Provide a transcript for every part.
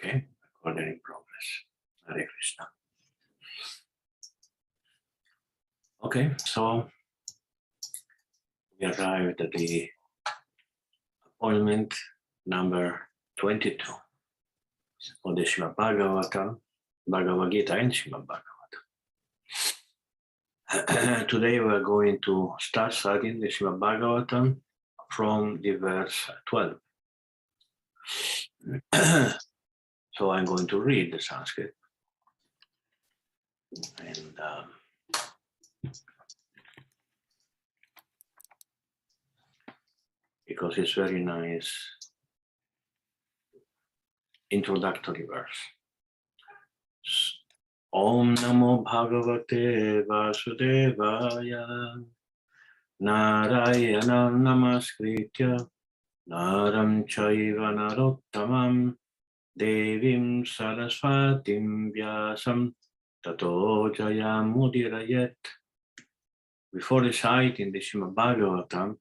Okay, recording in progress. Hare Krishna. Okay, so we arrived at the appointment number 22 of the Srimad Bhagavatam, Bhagavad Gita and Srimad Bhagavatam. Today we are going to start studying the Srimad Bhagavatam from the verse 12. So I'm going to read the Sanskrit. And because it's very nice introductory verse. Om Namo Bhagavate Vasudevaya Narayana Namaskritya Naram Chaiva Narottamam Devim Saraswatim Vyasam Tato Jayam Mudirayet. Before reciting the Srimad Bhagavatam,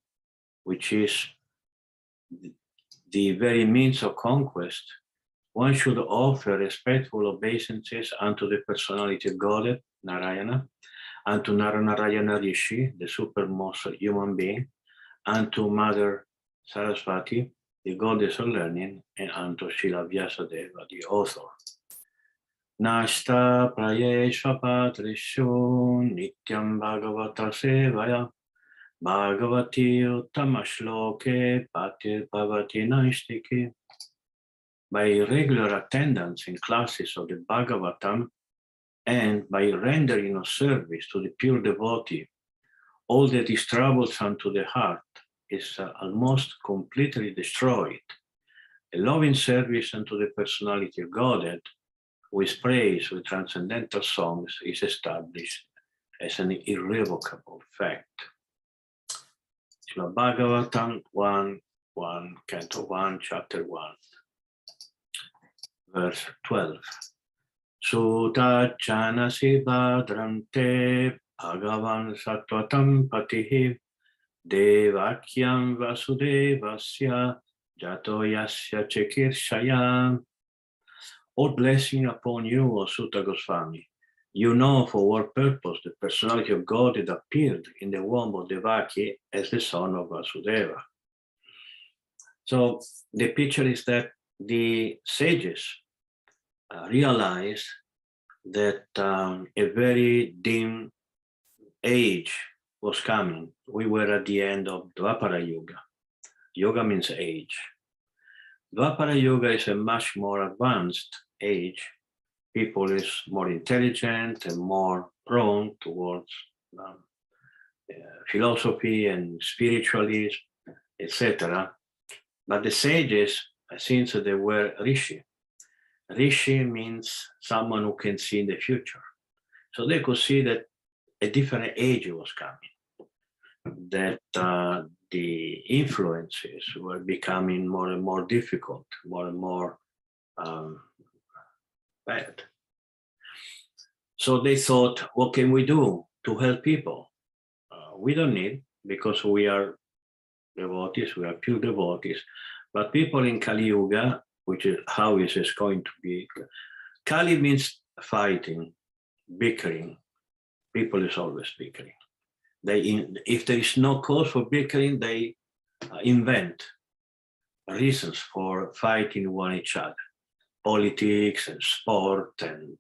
which is the very means of conquest, one should offer respectful obeisances unto the personality of Godhead, Narayana, unto Narayana Rishi, the supermost human being, unto Mother Saraswati, the goddess of learning, and unto Srila Vyasadeva, the author. Nasta prayeshva patrishu nityam bhagavata sevaya bhagavati uttamashloke patir bhavati naistiki. By regular attendance in classes of the Bhagavatam and by rendering of service to the pure devotee, all that is troublesome to the heart is almost completely destroyed. A loving service unto the personality of Godhead, with praise, with transcendental songs, is established as an irrevocable fact. Srimad Bhagavatam 1, Canto 1, Chapter 1. Verse 12. Sutta janasi bhadrante bhagavan sattvatam patihi devakyam vasudevasya jato yasya chekirshaya. All blessing upon you, O Sutta Goswami. You know for what purpose the personality of God had appeared in the womb of Devaki as the son of Vasudeva. So the picture is that the sages realized that a very dim age was coming. We were at the end of Dvapara Yuga. Yoga means age. Dvapara Yuga is a much more advanced age. People is more intelligent and more prone towards philosophy and spiritualism, etc. But the sages, since they were rishi, Rishi means someone who can see in the future. So they could see that a different age was coming, that the influences were becoming more and more difficult, more and more bad. So they thought, what can we do to help people? We don't need, because we are devotees, we are pure devotees, but people in Kali Yuga, which is how is this going to be? Kali means fighting, bickering. People is always bickering. If there is no cause for bickering, they invent reasons for fighting one each other. Politics and sport and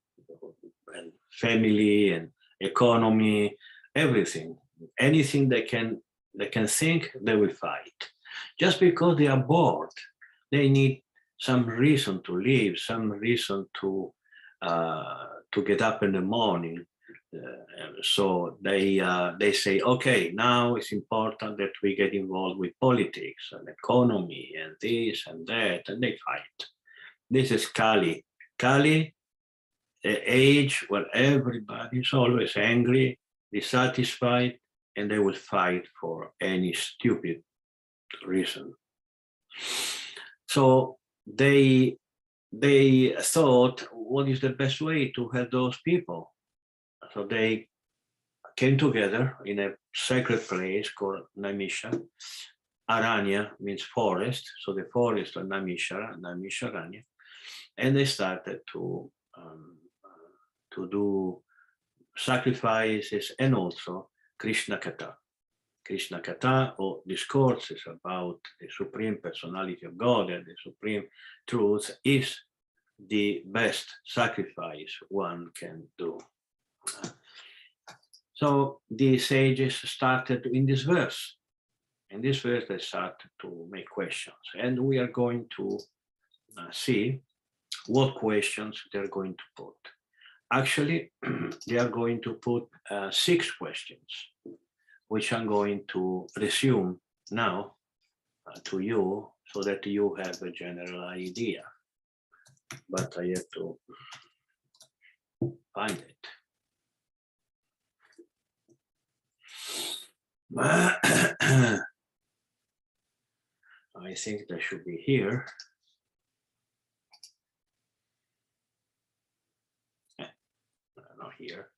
family and economy, everything. Anything they can think, they will fight. Just because they are bored, they need some reason to live, some reason to get up in the morning. So they say, okay, now it's important that we get involved with politics and economy and this and that, and they fight. This is Kali. Kali, the age where everybody is always angry, dissatisfied, and they will fight for any stupid reason. So they thought, what is the best way to help those people? So they came together in a sacred place called Naimisha. Aranya means forest, so the forest of Naimisharanya. And they started to do sacrifices and also Krishna Katha. Krishna Katha, or discourses about the Supreme Personality of God and the Supreme Truth, is the best sacrifice one can do. So the sages started in this verse. In this verse, they started to make questions. And we are going to see what questions they're going to put. Actually, they are going to put 6 questions, which I'm going to resume now to you so that you have a general idea. But I have to find it. I think that should be here. Not here.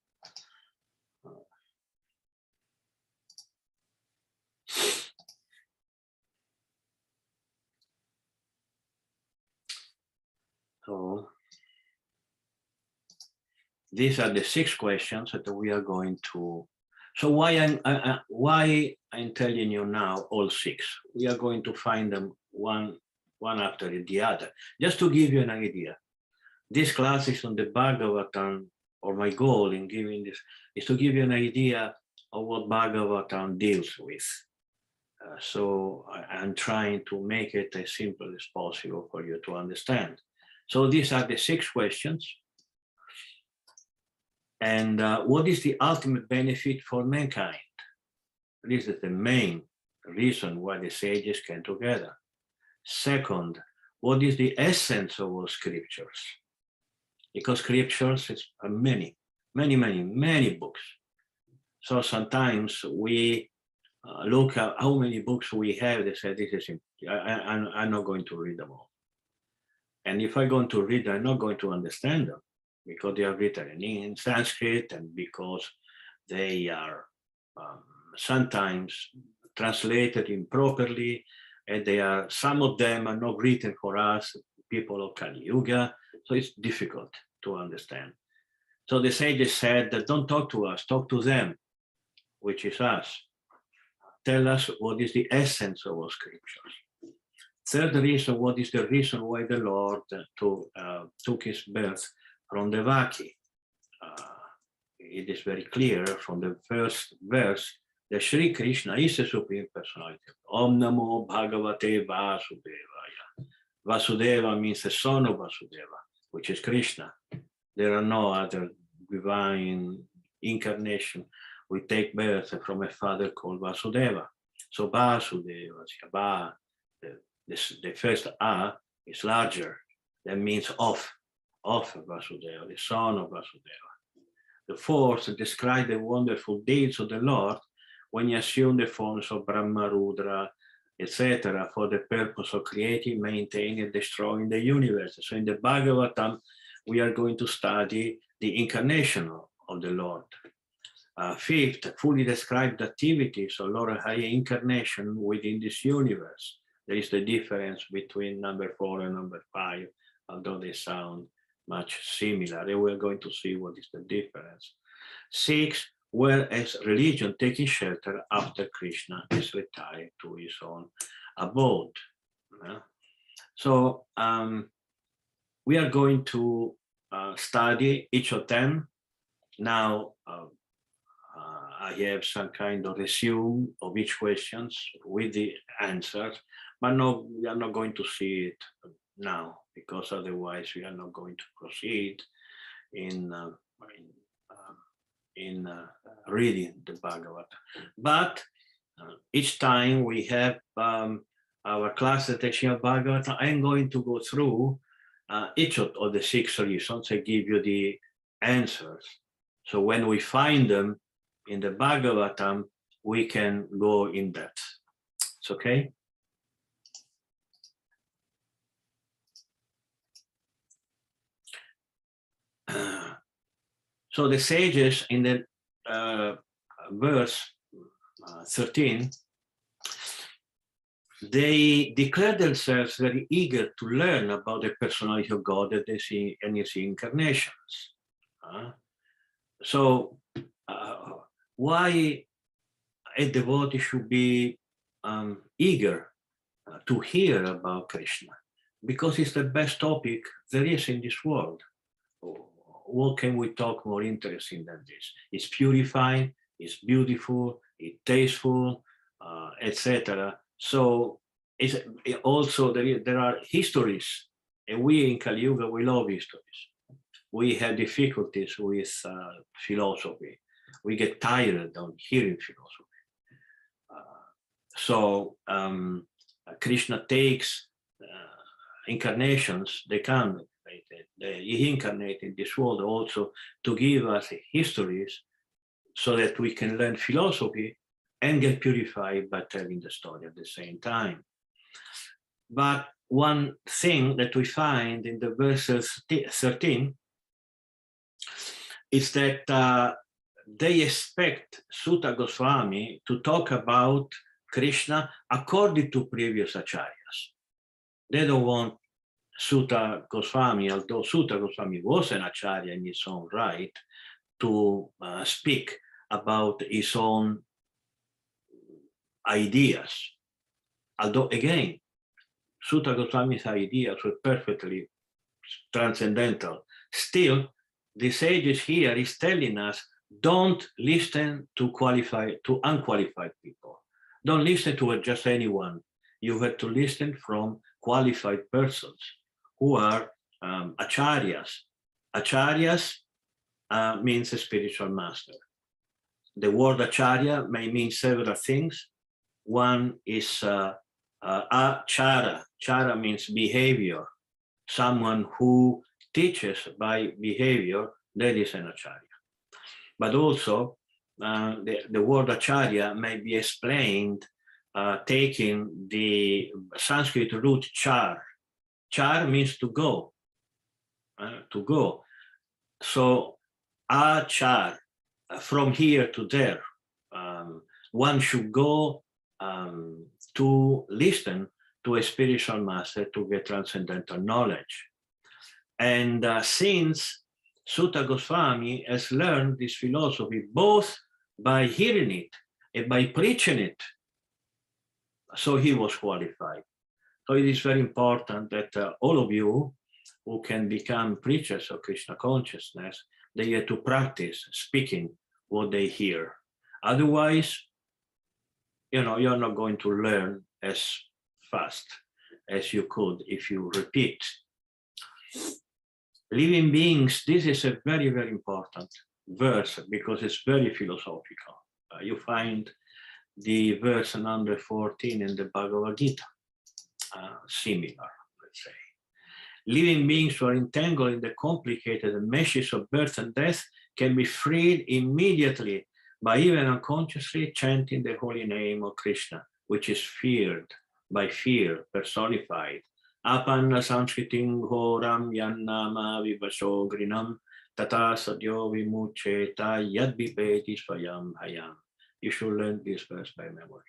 So these are the 6 questions that we are going to. So why I'm telling you now all 6? We are going to find them one after the other, just to give you an idea. This class is on the Bhagavatam, or my goal in giving this is to give you an idea of what Bhagavatam deals with. So I'm trying to make it as simple as possible for you to understand. So these are the 6 questions. And what is the ultimate benefit for mankind? This is the main reason why the sages came together. Second, what is the essence of all scriptures? Because scriptures is many books. So sometimes we look at how many books we have. They say, this is, I'm not going to read them all. And if I'm going to read them, I'm not going to understand them, because they are written in Sanskrit and because they are sometimes translated improperly, and some of them are not written for us, people of Kali Yuga, so it's difficult to understand. So the sages said that don't talk to us, talk to them, which is us. Tell us what is the essence of our scriptures. Third reason, what is the reason why the Lord took his birth from Devaki? It is very clear from the first verse that Sri Krishna is the Supreme Personality. Om Namo Bhagavate Vasudevaya. Vasudeva means the son of Vasudeva, which is Krishna. There are no other divine incarnation. We take birth from a father called Vasudeva. So Vasudeva, the first A is larger. That means of Vasudeva, the son of Vasudeva. The fourth describes the wonderful deeds of the Lord when he assumed the forms of Brahma, Rudra, etc., for the purpose of creating, maintaining, and destroying the universe. So in the Bhagavatam, we are going to study the incarnation of the Lord. Fifth, fully described activities of Lord High incarnation within this universe. There is the difference between number 4 and number 5, although they sound much similar. And we're going to see what is the difference. 6, whereas religion taking shelter after Krishna is retired to his own abode. So we are going to study each of them. Now I have some kind of resume of each questions with the answers, but no, we are not going to see it now, because otherwise we are not going to proceed in reading the Bhagavatam. But each time we have our class at Teaching Bhagavatam, I'm going to go through each of the 6 reasons. I give you the answers. So when we find them in the Bhagavatam, we can go in depth. It's okay? So the sages in the verse 13 they declare themselves very eager to learn about the personality of God that they see in his incarnations. So why a devotee should be eager to hear about Krishna? Because it's the best topic there is in this world. What can we talk more interesting than this? It's purifying, it's beautiful, it's tasteful, etc. So it's also there are histories, and we in Kali Yuga we love histories. We have difficulties with philosophy. We get tired of hearing philosophy. So Krishna takes incarnations, they come, he incarnated in this world also to give us histories so that we can learn philosophy and get purified by telling the story at the same time. But one thing that we find in the verses 13 is that they expect Sutta Goswami to talk about Krishna according to previous acharyas. They don't want Sutta Goswami, although Sutta Goswami was an acharya in his own right, to speak about his own ideas. Although, again, Sutta Goswami's ideas were perfectly transcendental. Still, the sages here is telling us, don't listen to unqualified people. Don't listen to just anyone. You have to listen from qualified persons who are acharyas. Acharyas means a spiritual master. The word acharya may mean several things. One is achara. Chara means behavior. Someone who teaches by behavior, that is an acharya. But also, the word acharya may be explained taking the Sanskrit root char. Char means to go, to go. So, achar, from here to there. One should go to listen to a spiritual master to get transcendental knowledge. And since Sutta Goswami has learned this philosophy both by hearing it and by preaching it, so he was qualified. So it is very important that all of you who can become preachers of Krishna consciousness, they have to practice speaking what they hear. Otherwise, you're not going to learn as fast as you could if you repeat. Living beings, this is a very, very important verse because it's very philosophical. You find the verse number 14 in the Bhagavad Gita, similar, let's say. Living beings who are entangled in the complicated meshes of birth and death can be freed immediately by even unconsciously chanting the holy name of Krishna, which is feared by fear personified. Apanna samskritim horam yannama vivasho grinam tata sadyo vimucheta yad vipeti svayam hayam. You should learn this verse by memory.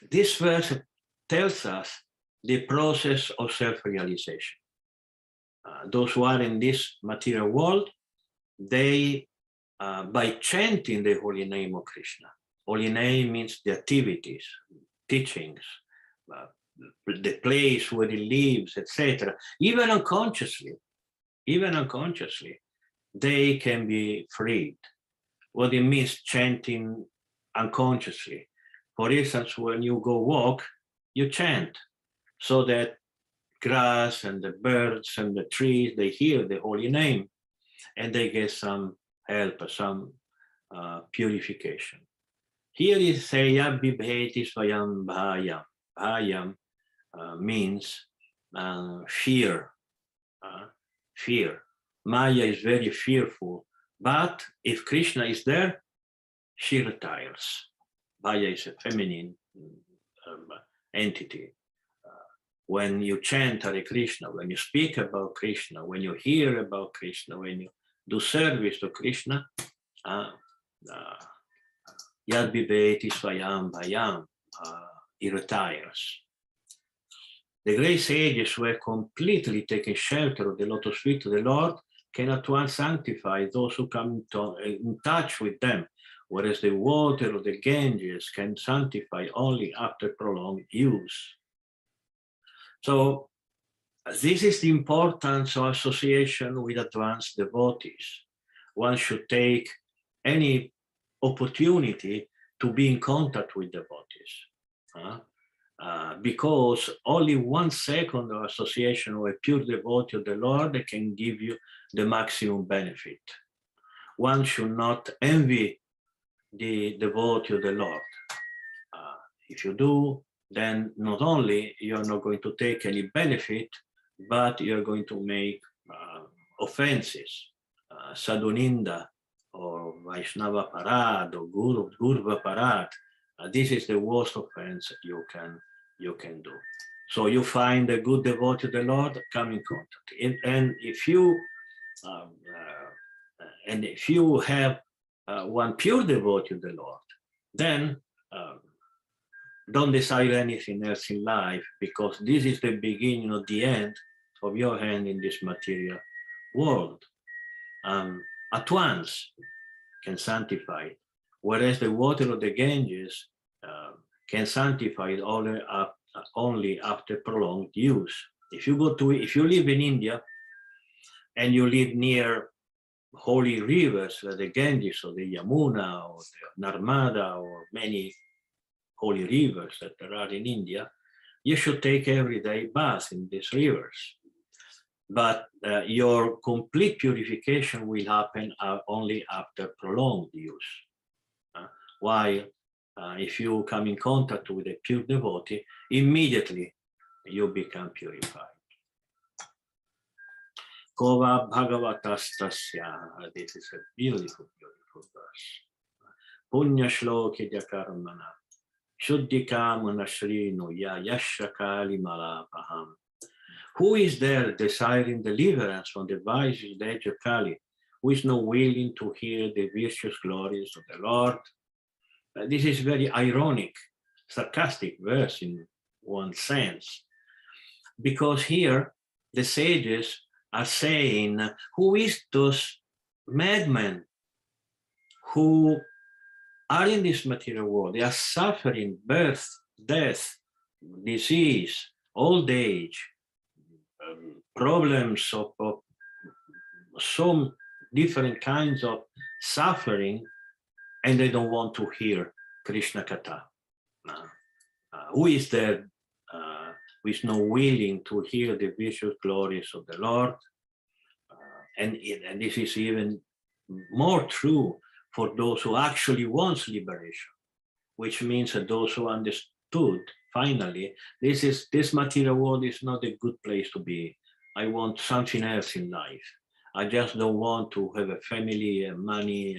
This verse tells us the process of self-realization. Those who are in this material world, they, by chanting the holy name of Krishna, holy name means the activities, teachings, the place where he lives, etc. Even unconsciously, they can be freed. What it means chanting unconsciously. For instance, when you go walk, you chant so that grass and the birds and the trees, they hear the holy name and they get some help, some purification. Here is Sayam Bibheti Swayam Bhayam. Bhayam means fear. Fear. Maya is very fearful, but if Krishna is there, she retires. Maya is a feminine entity. When you chant Hare Krishna, when you speak about Krishna, when you hear about Krishna, when you do service to Krishna, Yad Viveti Swayam Bhayam, he retires. The great sages who have completely taken shelter of the lotus feet of the Lord can at once sanctify those who come in touch with them, whereas the water of the Ganges can sanctify only after prolonged use. So this is the importance of association with advanced devotees. One should take any opportunity to be in contact with devotees. Because only 1 second of association with a pure devotee of the Lord can give you the maximum benefit. One should not envy the devotee of the Lord. If you do, then not only you're not going to take any benefit, but you're going to make offenses, Sadhuninda, or Vaishnava Parad, or Gurva Parad. This is the worst offense you can do. So you find a good devotee of the Lord, come in contact. And if you have one pure devotee of the Lord, then don't desire anything else in life, because this is the beginning of the end of your hand in this material world. At once can sanctify, whereas the water of the Ganges can sanctify it only after prolonged use. If you live in India and you live near holy rivers like the Ganges or the Yamuna or the Narmada or many holy rivers that there are in India, you should take everyday bath in these rivers. But your complete purification will happen only after prolonged use. While if you come in contact with a pure devotee, immediately you become purified. Kova Bhagavatastasya. This is a beautiful, beautiful verse. Punya shloki karmana. Shuddhika manashrinu ya yashakali malapaham. Who is there desiring deliverance from the vices of the age of Kali, who is not willing to hear the virtuous glories of the Lord? This is very ironic, sarcastic verse in one sense, because here the sages are saying, who is those madmen who are in this material world? They are suffering birth, death, disease, old age, problems of some different kinds of suffering, and they don't want to hear Krishna Katha. Who is there who is not willing to hear the visual glories of the Lord? And this is even more true for those who actually want liberation, which means that those who understood finally, this material world is not a good place to be. I want something else in life. I just don't want to have a family and money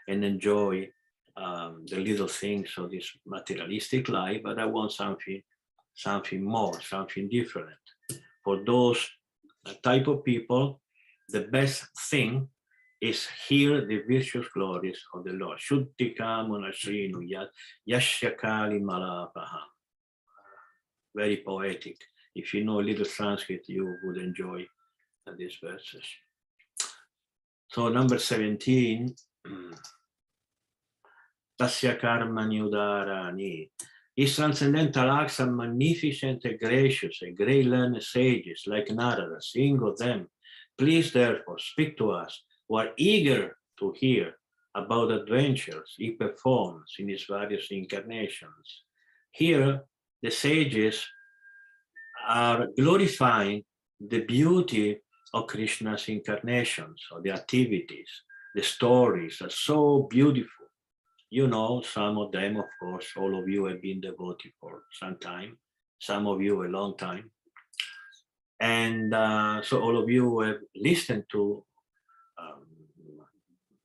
and enjoy the little things of this materialistic life, but I want something more, something different. For those type of people, the best thing is hear the virtuous glories of the Lord. Shuddhika manashrinu yashyakali malapaham. Very poetic. If you know a little Sanskrit, you would enjoy these verses. So number 17, Tasya karmani udarani. His transcendental acts are magnificent and gracious, and great learned sages like Narada sing of them. Please therefore speak to us who are eager to hear about adventures he performs in his various incarnations. Here, the sages are glorifying the beauty of Krishna's incarnations, or the activities. The stories are so beautiful. You know, some of them, of course, all of you have been devoted for some time, some of you a long time. And so all of you have listened to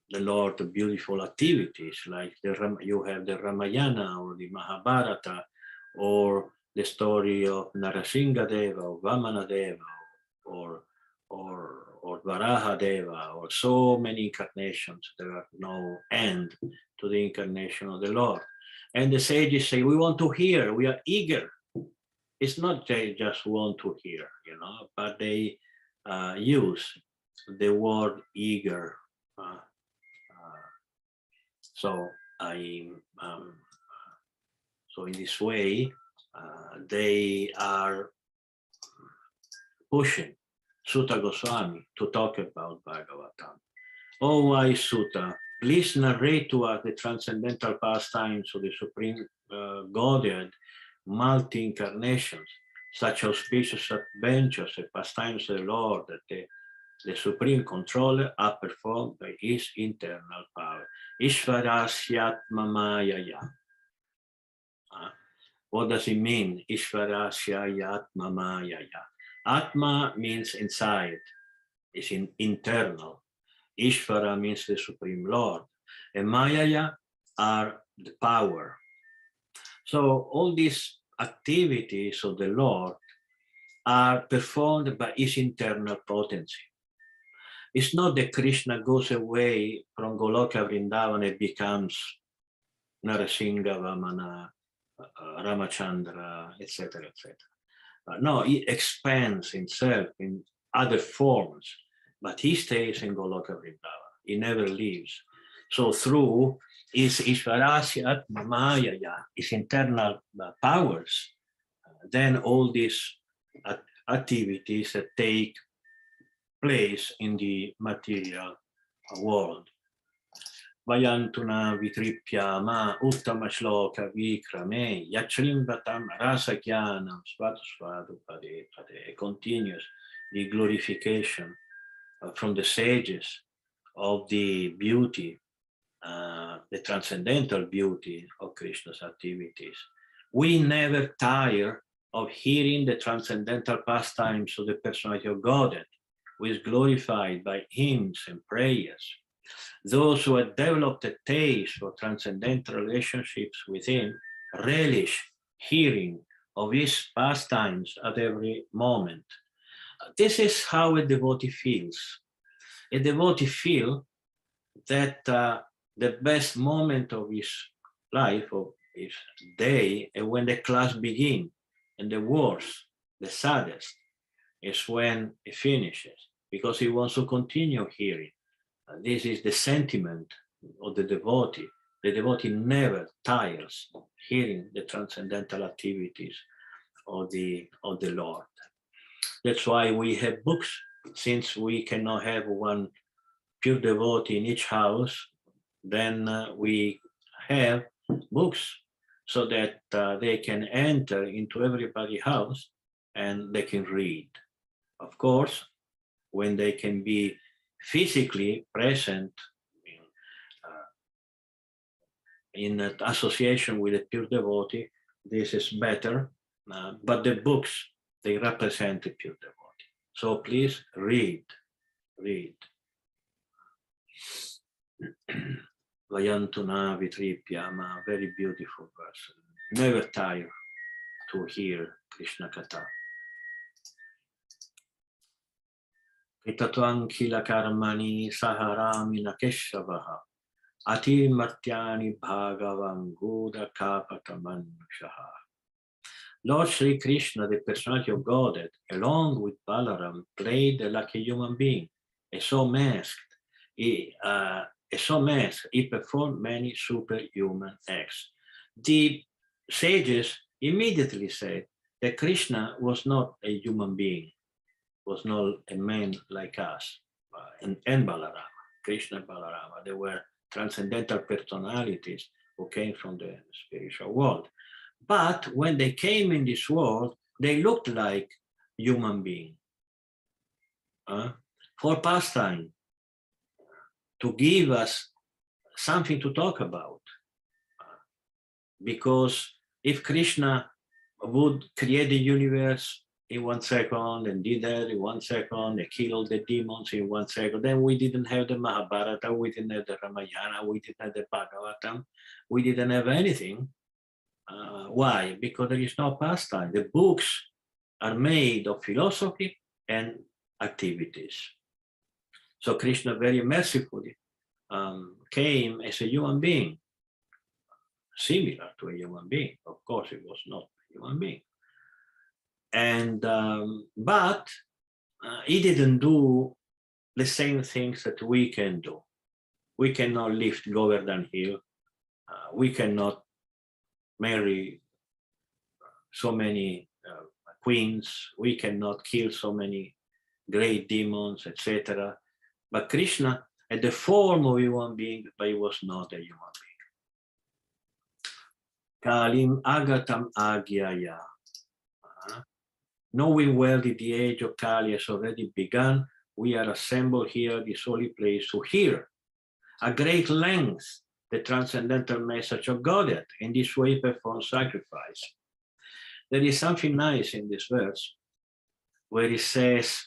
the Lord, the beautiful activities, like you have the Ramayana or the Mahabharata, or the story of Narasimha Deva or Vamana Deva, or or Varaha Deva, or so many incarnations. There are no end to the incarnation of the Lord. And the sages say, we want to hear, we are eager. It's not they just want to hear, but they use the word eager. So I, so in this way, they are pushing Sutta Goswami to talk about Bhagavatam. Oh, wise Sutta, please narrate to us the transcendental pastimes of the Supreme Godhead, multi-incarnations, such auspicious adventures and pastimes of the Lord that the Supreme Controller are performed by his internal power. Ishvarasyatma Mayaya. What does it mean? Ishvarasyatma Mayaya. Atma means inside, is internal. Ishvara means the Supreme Lord. And Mayaya are the power. So all these activities of the Lord are performed by his internal potency. It's not that Krishna goes away from Goloka Vrindavan and becomes Narasingha, Vamana, Ramachandra, etc., etc. No, he expands himself in other forms, but he stays in Goloka Vrindavan. He never leaves. So through his Ishvarasya Mayaya, his internal powers, then all these activities that take place in the material world. Vayantuna vitripyama uttama shloka vikrame yachrimvatam rasakyanam svatu pade pade. Continues the glorification from the sages of the beauty, the transcendental beauty of Krishna's activities. We never tire of hearing the transcendental pastimes of the personality of Godhead, who is glorified by hymns and prayers. Those who have developed a taste for transcendental relationships with him relish hearing of his pastimes at every moment. This is how a devotee feels. A devotee feels that the best moment of his life, of his day, is when the class begins, and the worst, the saddest, is when it finishes, because he wants to continue hearing. This is the sentiment of the devotee. The devotee never tires of hearing the transcendental activities of the Lord. That's why we have books, since we cannot have one pure devotee in each house, then we have books so that they can enter into everybody's house and they can read. Of course, when they can be physically present in association with a pure devotee, this is better, but the books, they represent a pure devotee. So please read. Vayantuna vitripyama, very beautiful verse. Never tire to hear Krishna Katha. Kritatvam kila karmani saharamina keshavaha ati martyani bhagavan guda kapatamanushaha. Lord Sri Krishna, the personality of Godhead, along with Balaram, played like a human being, and so masked. He performed many superhuman acts. The sages immediately said that Krishna was not a human being, was not a man like us, and Balarama, Krishna and Balarama. They were transcendental personalities who came from the spiritual world. But when they came in this world, they looked like human beings for pastime, to give us something to talk about. Because if Krishna would create the universe in 1 second and did that in 1 second, and kill all the demons in 1 second, then we didn't have the Mahabharata, we didn't have the Ramayana, we didn't have the Bhagavatam, we didn't have anything. Why? Because there is no pastime. The books are made of philosophy and activities. So Krishna very mercifully came as a human being, similar to a human being. Of course, it was not a human being. And but he didn't do the same things that we can do. We cannot lift Govardhan Hill. We cannot marry so many queens. We cannot kill so many great demons, etc. But Krishna had the form of a human being, but he was not a human being. Kalim agatam agyaya. Knowing well that the age of Kali has already begun, we are assembled here, this holy place, to hear at great length the transcendental message of Godhead. In this way, perform sacrifice. There is something nice in this verse where it says,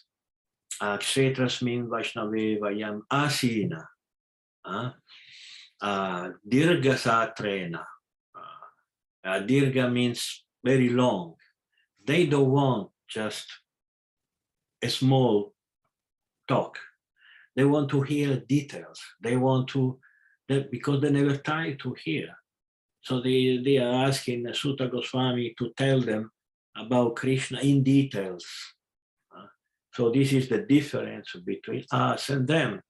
Kshetrasmin Vaishnave Vayam Asina, Dirga Satrena. Dirga means very long. They don't want just a small talk. They want to hear details. They want to, because they never try to hear. So they are asking Sutta Goswami to tell them about Krishna in details. So this is the difference between us and them.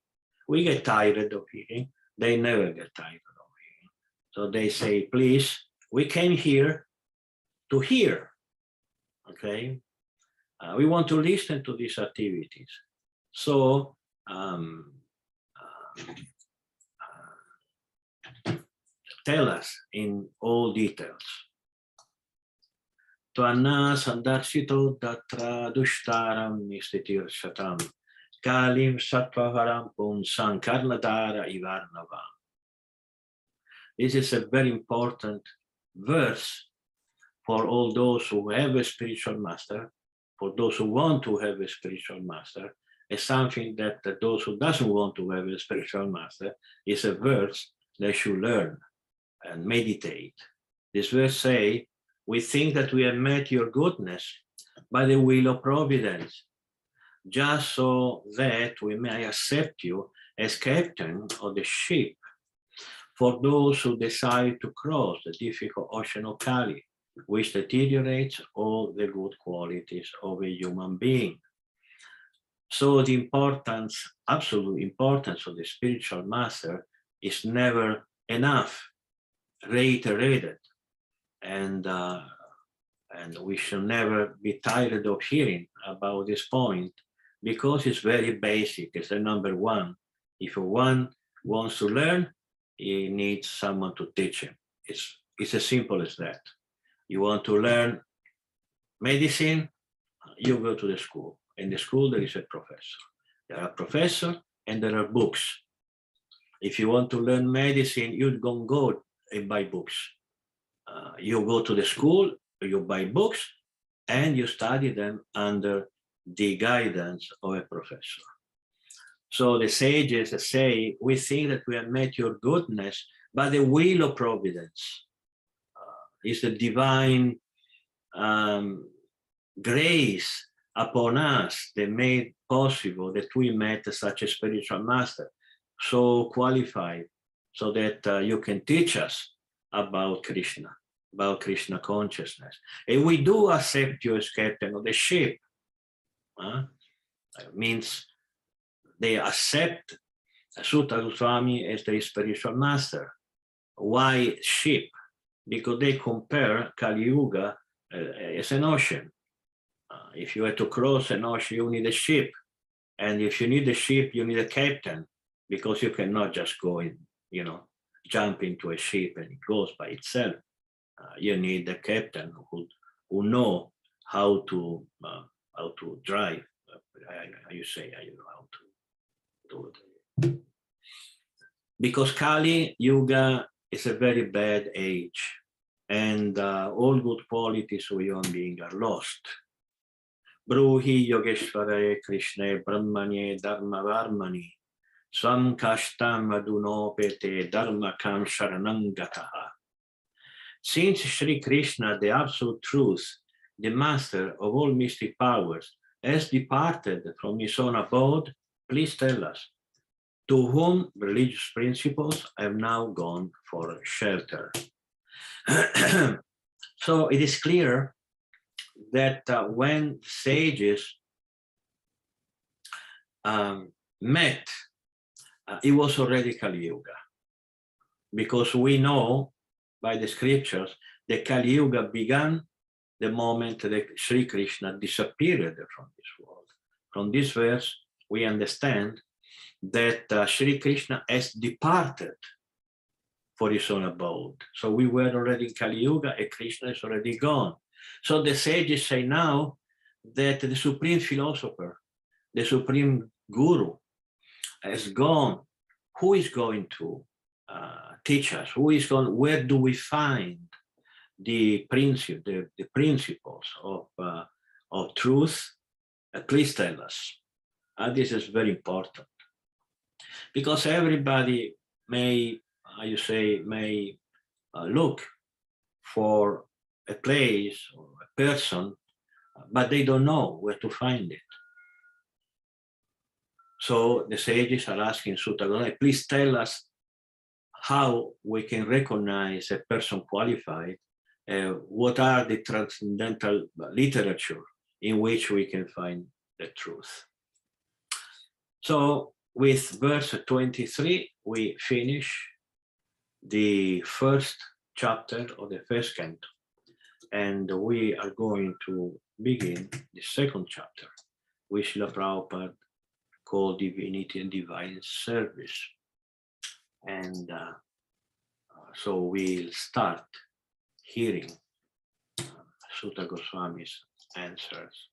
We get tired of hearing. They never get tired of hearing. So they say, please, we came here to hear. Okay, we want to listen to these activities. So tell us in all details. Tvanna sandarsito datra dushtaram nistitir shatam kalim sattvaharam pum sankarnadara ivarnavam. This is a very important verse for all those who have a spiritual master, for those who want to have a spiritual master. Is something that those who doesn't want to have a spiritual master is a verse they should learn and meditate. This verse say, we think that we have met your goodness by the will of providence, just so that we may accept you as captain of the ship for those who decide to cross the difficult ocean of Kali, which deteriorates all the good qualities of a human being. So the importance, absolute importance of the spiritual master is never enough reiterated. And we should never be tired of hearing about this point, because it's very basic. It's the number one. If one wants to learn, he needs someone to teach him. It's as simple as that. You want to learn medicine, you go to the school. In the school, there is a professor. There are professors and there are books. If you want to learn medicine, you don't go and buy books. You go to the school, you buy books, and you study them under the guidance of a professor. So the sages say, we think that we have met your goodness by the will of providence. It's the divine grace upon us that made possible that we met such a spiritual master, so qualified, so that you can teach us about Krishna consciousness. And we do accept you as captain of the ship. It means they accept Sutta Goswami as their spiritual master. Why ship? Because they compare Kali Yuga as an ocean. If you have to cross an ocean, you need a ship. And if you need a ship, you need a captain, because you cannot just go in, jump into a ship and it goes by itself. You need a captain who know how to drive. You say, how to do it. Because Kali Yuga is a very bad age, and all good qualities of human being are lost. Bruhi Yogeshware Krishna Brahmanye Dharma Varmani Swam Kashtam Adunopete Dharma Kam Sharanam Gataha. Since Sri Krishna, the absolute truth, the master of all mystic powers, has departed from his own abode, please tell us, to whom religious principles have now gone for shelter? So it is clear that when sages met, it was already Kali Yuga, because we know by the scriptures that Kali Yuga began the moment that Sri Krishna disappeared from this world. From this verse, we understand that Sri Krishna has departed for his own abode. So we were already in Kali Yuga and Krishna is already gone. So the sages say now that the supreme philosopher, the supreme guru has gone. Who is going to teach us? Who is going? Where do we find the principles of truth? Please tell us. This is very important, because everybody may, you say, may look for a place or a person, but they don't know where to find it. So the sages are asking Sutta Goswami, please tell us how we can recognize a person qualified. What are the transcendental literature in which we can find the truth? So with verse 23, we finish the first chapter of the first canto, and we are going to begin the second chapter, which Srila Prabhupada called Divinity and Divine Service. And so we'll start hearing Sutta Goswami's answers.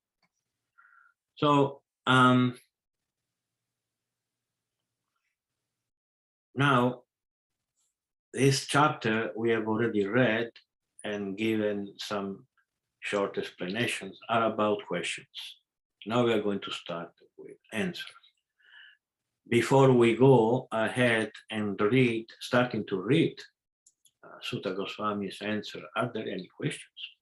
So now, this chapter we have already read and given some short explanations are about questions. Now we are going to start with answers. Before we go ahead and starting to read Sutta Goswami's answer, are there any questions?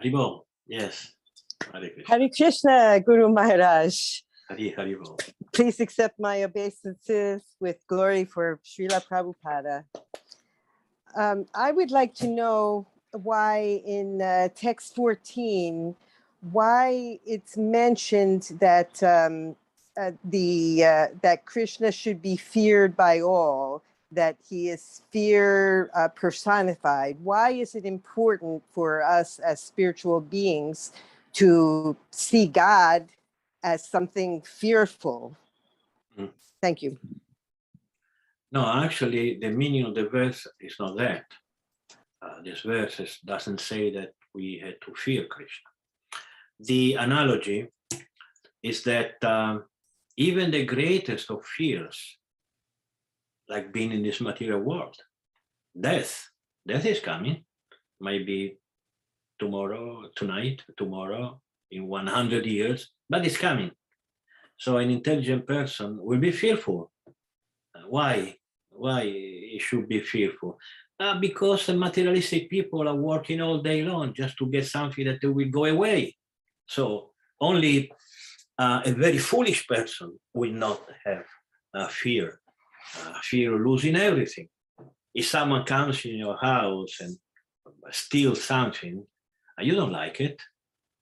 Haribol, yes. Hare Krishna. Hare Krishna, Guru Maharaj. Haribol. Please accept my obeisances with glory for Srila Prabhupada. I would like to know why in text 14, why it's mentioned that that Krishna should be feared by all, that he is fear personified. Why is it important for us as spiritual beings to see God as something fearful? Thank you. No, actually, the meaning of the verse is not that. This verse doesn't say that we had to fear Krishna. The analogy is that even the greatest of fears, like being in this material world, death is coming, maybe tomorrow, tonight, tomorrow, in 100 years, but it's coming. So an intelligent person will be fearful. Why he should be fearful? Because the materialistic people are working all day long just to get something that will go away. So only a very foolish person will not have fear of losing everything. If someone comes in your house and steals something, you don't like it.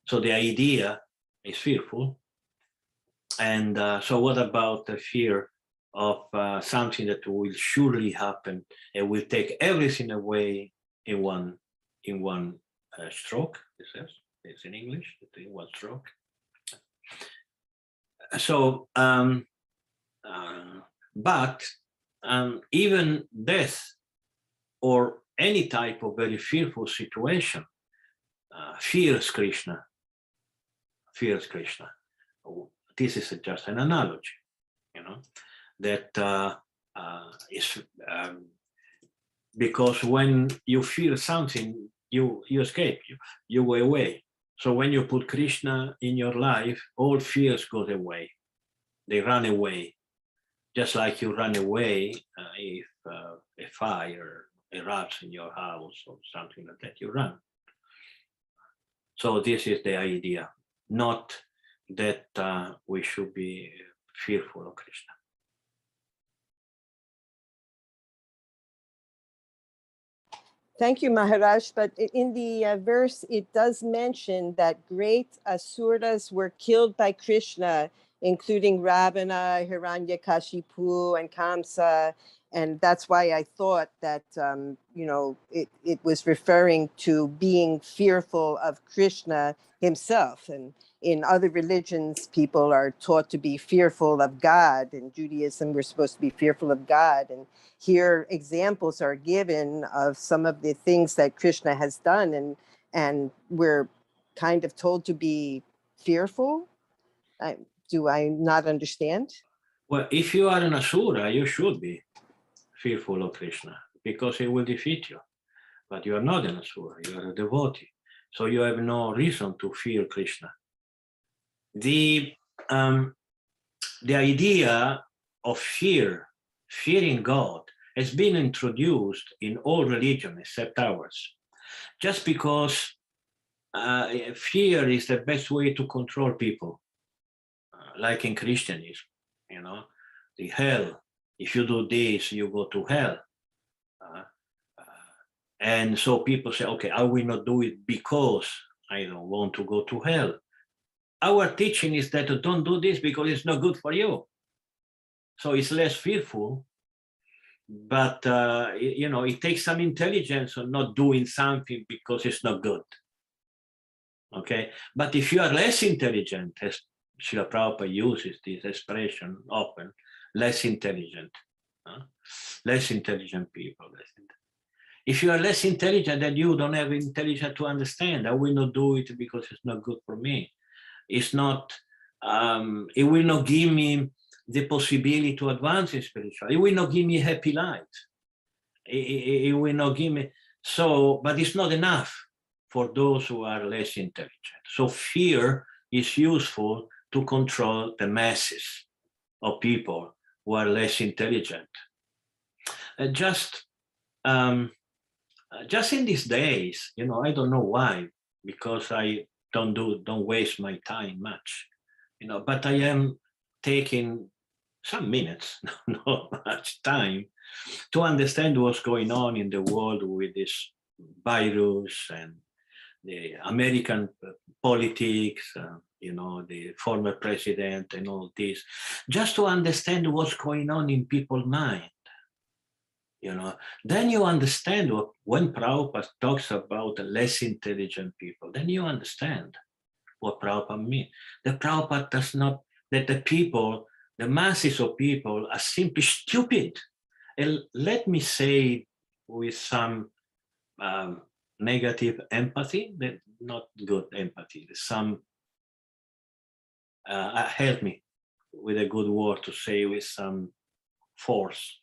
So the idea is fearful. And so what about the fear of something that will surely happen and will take everything away in one stroke? It says it's in English, in one stroke. So, but even death or any type of very fearful situation fears Krishna. Fears Krishna. This is just an analogy, you know, that is because when you fear something, you escape, you go away. So when you put Krishna in your life, all fears go away. They run away, just like you run away if a fire erupts in your house or something like that, you run. So this is the idea, not that we should be fearful of Krishna. Thank you, Maharaj. But in the verse, it does mention that great asuras were killed by Krishna, including Ravana, Hiranyakashipu, and Kamsa. And that's why I thought that, it was referring to being fearful of Krishna himself. And in other religions, people are taught to be fearful of God. In Judaism, we're supposed to be fearful of God. And here examples are given of some of the things that Krishna has done, and we're kind of told to be fearful. Do I not understand? Well, if you are an asura, you should be fearful of Krishna because he will defeat you. But you are not an asura, you are a devotee. So you have no reason to fear Krishna. The idea of fearing God, has been introduced in all religions except ours. Just because fear is the best way to control people, like in Christianism, the hell. If you do this, you go to hell. And so people say, okay, I will not do it because I don't want to go to hell. Our teaching is that don't do this because it's not good for you. So it's less fearful, but it takes some intelligence on not doing something because it's not good. Okay, but if you are less intelligent, as Srila Prabhupada uses this expression often, less intelligent people. If you are less intelligent, then you don't have intelligence to understand. I will not do it because it's not good for me. It's not. It will not give me the possibility to advance in spirituality. It will not give me a happy life. It will not give me. So, but it's not enough for those who are less intelligent. So fear is useful to control the masses of people who are less intelligent. Just in these days, I don't know why, because I don't waste my time much, but I am taking some minutes, not much time, to understand what's going on in the world with this virus and the American politics, the former president and all this, just to understand what's going on in people's mind. Then you understand when Prabhupada talks about less intelligent people, then you understand what Prabhupada means. The Prabhupada does not, that the masses of people are simply stupid. And let me say with some negative empathy, that not good empathy, some, help me with a good word to say with some force,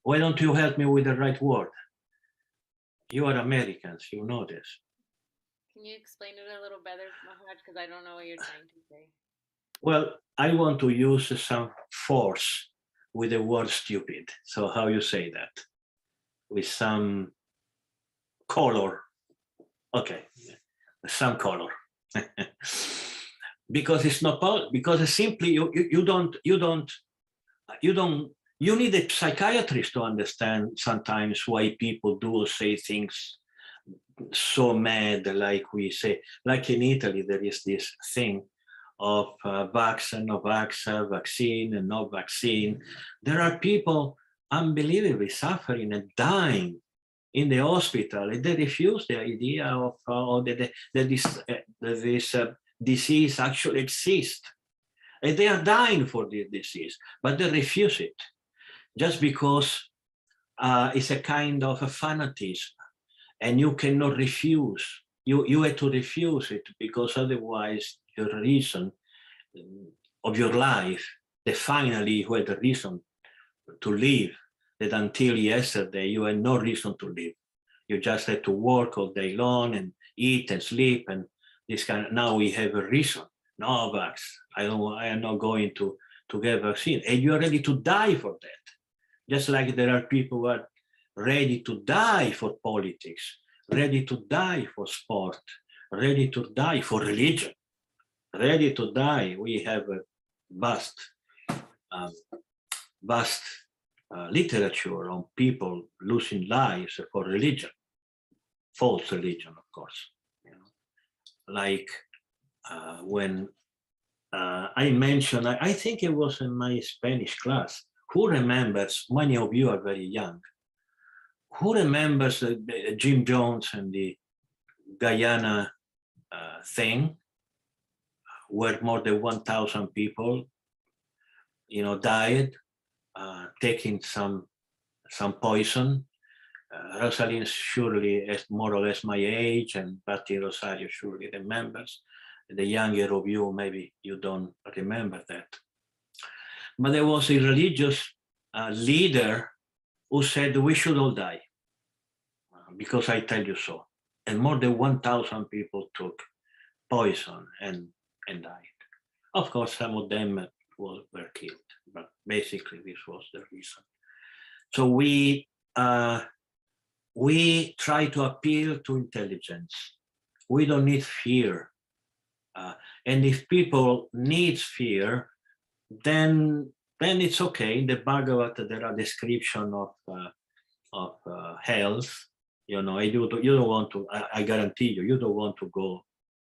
Why don't you help me with the right word? You are Americans, you know this. Can you explain it a little better, Maharaj? Because I don't know what you're trying to say. Well, I want to use some force with the word stupid. So how you say that? With some color. Okay, some color. Because it's not, because simply you need a psychiatrist to understand sometimes why people do or say things so mad, like we say, like in Italy, there is this thing of vax and no vax, vaccine and no vaccine. There are people unbelievably suffering and dying in the hospital, and they refuse the idea of that this disease actually exists. And they are dying for this disease, but they refuse it just because it's a kind of a fanatism, and you cannot refuse. You have to refuse it because otherwise your reason of your life, that finally you had a reason to live, that until yesterday you had no reason to live. You just had to work all day long and eat and sleep and this kind of, now we have a reason. No, Vax, I am not going to to get vaccine, and you are ready to die for that. Just like there are people who are ready to die for politics, ready to die for sport, ready to die for religion, ready to die. We have a vast, vast literature on people losing lives for religion, false religion, of course. You know, like when I mentioned, I think it was in my Spanish class. Who remembers? Many of you are very young. Who remembers Jim Jones and the Guyana thing, where more than 1,000 people, you know, died taking some poison? Rosalind surely is more or less my age, and Patti Rosario surely remembers. The younger of you, maybe you don't remember that. But there was a religious leader who said we should all die because I tell you so. And more than 1,000 people took poison and died. Of course, some of them were killed, but basically this was the reason. So we try to appeal to intelligence. We don't need fear. And if people need fear, then it's okay. In the Bhagavad, there are description of health. You know, you don't want to. I guarantee you, you don't want to go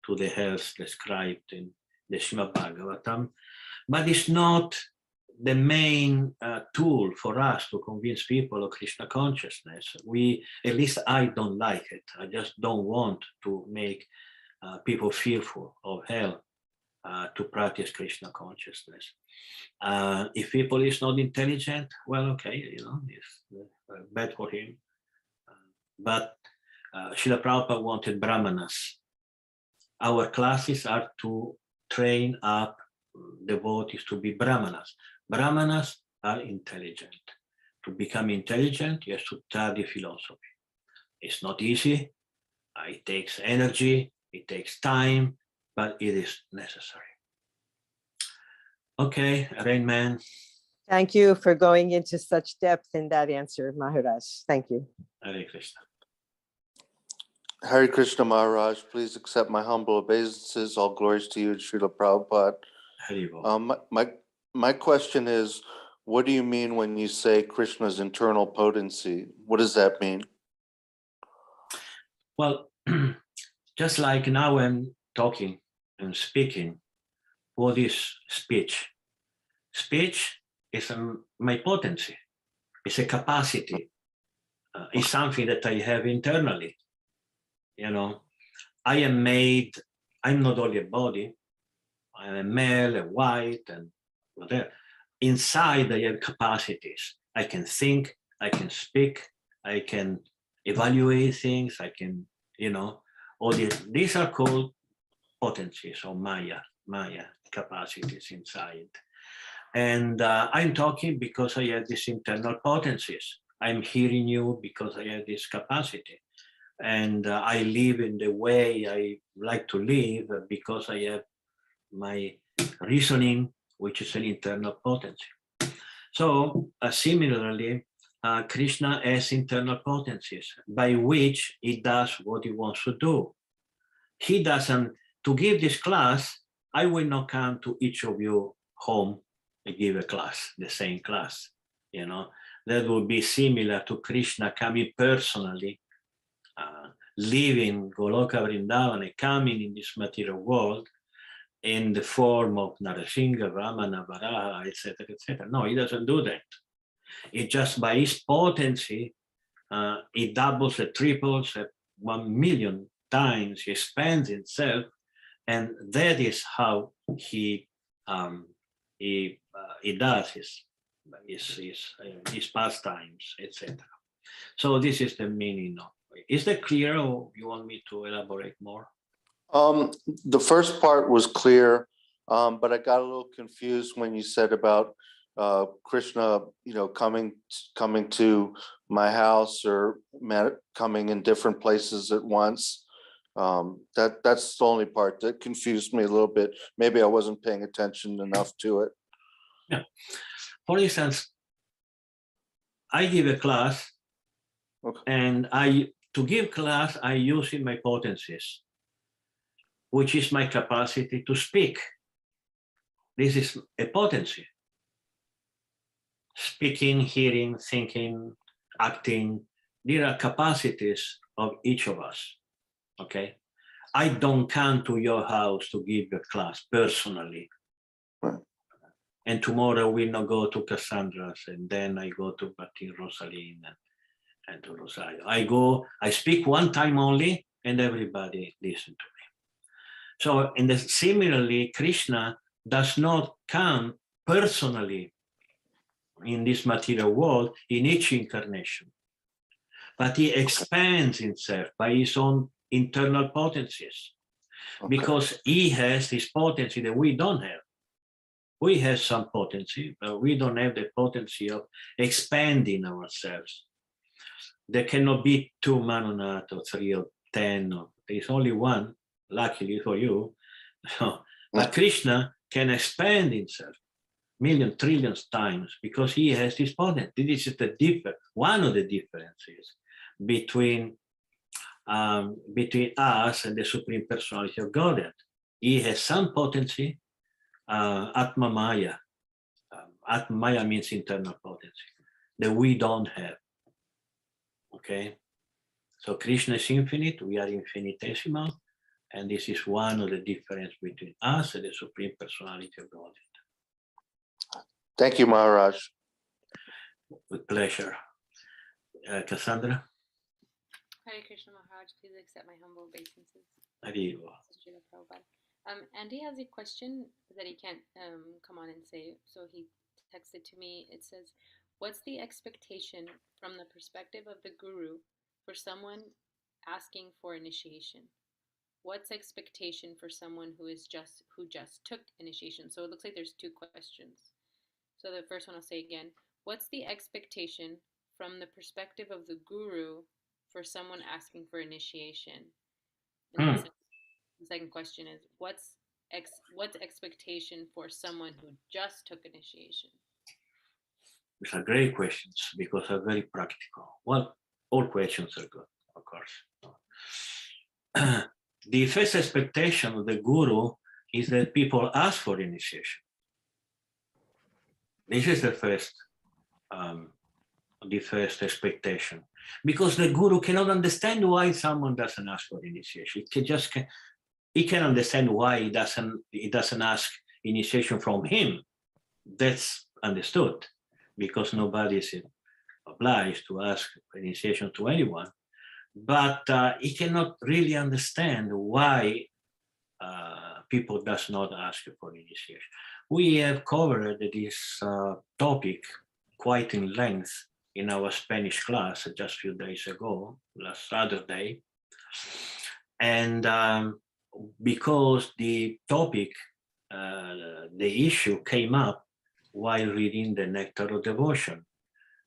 to the health described in the Srimad Bhagavatam. But it's not the main tool for us to convince people of Krishna consciousness. At least I don't like it. I just don't want to make people fearful of hell to practice Krishna consciousness. If people is not intelligent, well, okay, you know, it's bad for him. But Srila Prabhupada wanted brahmanas. Our classes are to train up devotees to be brahmanas. Brahmanas are intelligent. To become intelligent, you have to study philosophy. It's not easy. It takes energy. It takes time, but it is necessary. Okay, Rain Man. Thank you for going into such depth in that answer, Maharaj. Thank you. Hare Krishna. Hare Krishna Maharaj, please accept my humble obeisances. All glories to you, Srila Prabhupada. My question is, what do you mean when you say Krishna's internal potency? What does that mean? Well, just like now I'm talking and speaking, what is speech? Speech is my potency. It's a capacity. It's something that I have internally. You know, I am made, I'm not only a body, I'm a male, a white, and whatever. Inside, I have capacities. I can think, I can speak, I can evaluate things, I can, you know, all these are called potencies or Maya capacities inside. And I'm talking because I have these internal potencies. I'm hearing you because I have this capacity. And I live in the way I like to live because I have my reasoning, which is an internal potency. So similarly, Krishna has internal potencies by which he does what he wants to do. He doesn't, to give this class, I will not come to each of you home and give a class, the same class, you know. That would be similar to Krishna coming personally, leaving Goloka Vrindavan, coming in this material world in the form of Narasingha, Ramana, Varaha, etc., etc. No, he doesn't do that. It just by his potency, it doubles, it triples, 1,000,000 times, he expands himself, and that is how he does his pastimes, etc. So this is the meaning of it. Is that clear, or you want me to elaborate more? The first part was clear, but I got a little confused when you said about Krishna, you know, coming to my house or coming in different places at once. That's the only part that confused me a little bit. Maybe I wasn't paying attention enough to it. Yeah. For instance, I give a class, Okay. and to give class, I use in my potencies, which is my capacity to speak. This is a potency. Speaking, hearing, thinking, acting, there are capacities of each of us, okay? I don't come to your house to give a class personally. Right. And tomorrow we'll not go to Cassandra's, and then I go to Martin Rosalin and to Rosario. I speak one time only, and everybody listen to me. So, similarly, Krishna does not come personally in this material world in each incarnation, but he expands himself by his own internal potencies, because he has this potency that we don't have. We have some potency, but we don't have the potency of expanding ourselves. There cannot be two Manonatha, or 3 or 10, there's only one, luckily for you. But Krishna can expand himself millions, trillions times, because he has this potency. This is one of the differences between us and the Supreme Personality of Godhead. He has some potency, Atma Maya. Atma Maya means internal potency that we don't have. Okay, so Krishna is infinite, we are infinitesimal, and this is one of the difference between us and the Supreme Personality of Godhead. Thank you, Maharaj. With pleasure. Cassandra? Hare Krishna Maharaj, please accept my humble obeisances. Arrivo. Srila Prabhupada. Andy has a question that he can't come on and say, so he texted to me. It says, what's the expectation from the perspective of the guru for someone asking for initiation? What's expectation for someone who just took initiation? So it looks like there's two questions. So the first one I'll say again. What's the expectation from the perspective of the guru for someone asking for initiation? And the second question is, what's expectation for someone who just took initiation? These are great questions because they're very practical. Well, all questions are good, of course. The first expectation of the guru is that people ask for initiation. This is the first expectation, because the guru cannot understand why someone doesn't ask for initiation. He can understand why he doesn't ask initiation from him. That's understood, because nobody is obliged to ask initiation to anyone. But he cannot really understand why people does not ask for initiation. We have covered this topic quite in length in our Spanish class just a few days ago, last Saturday. And because the topic, the issue came up while reading the Nectar of Devotion.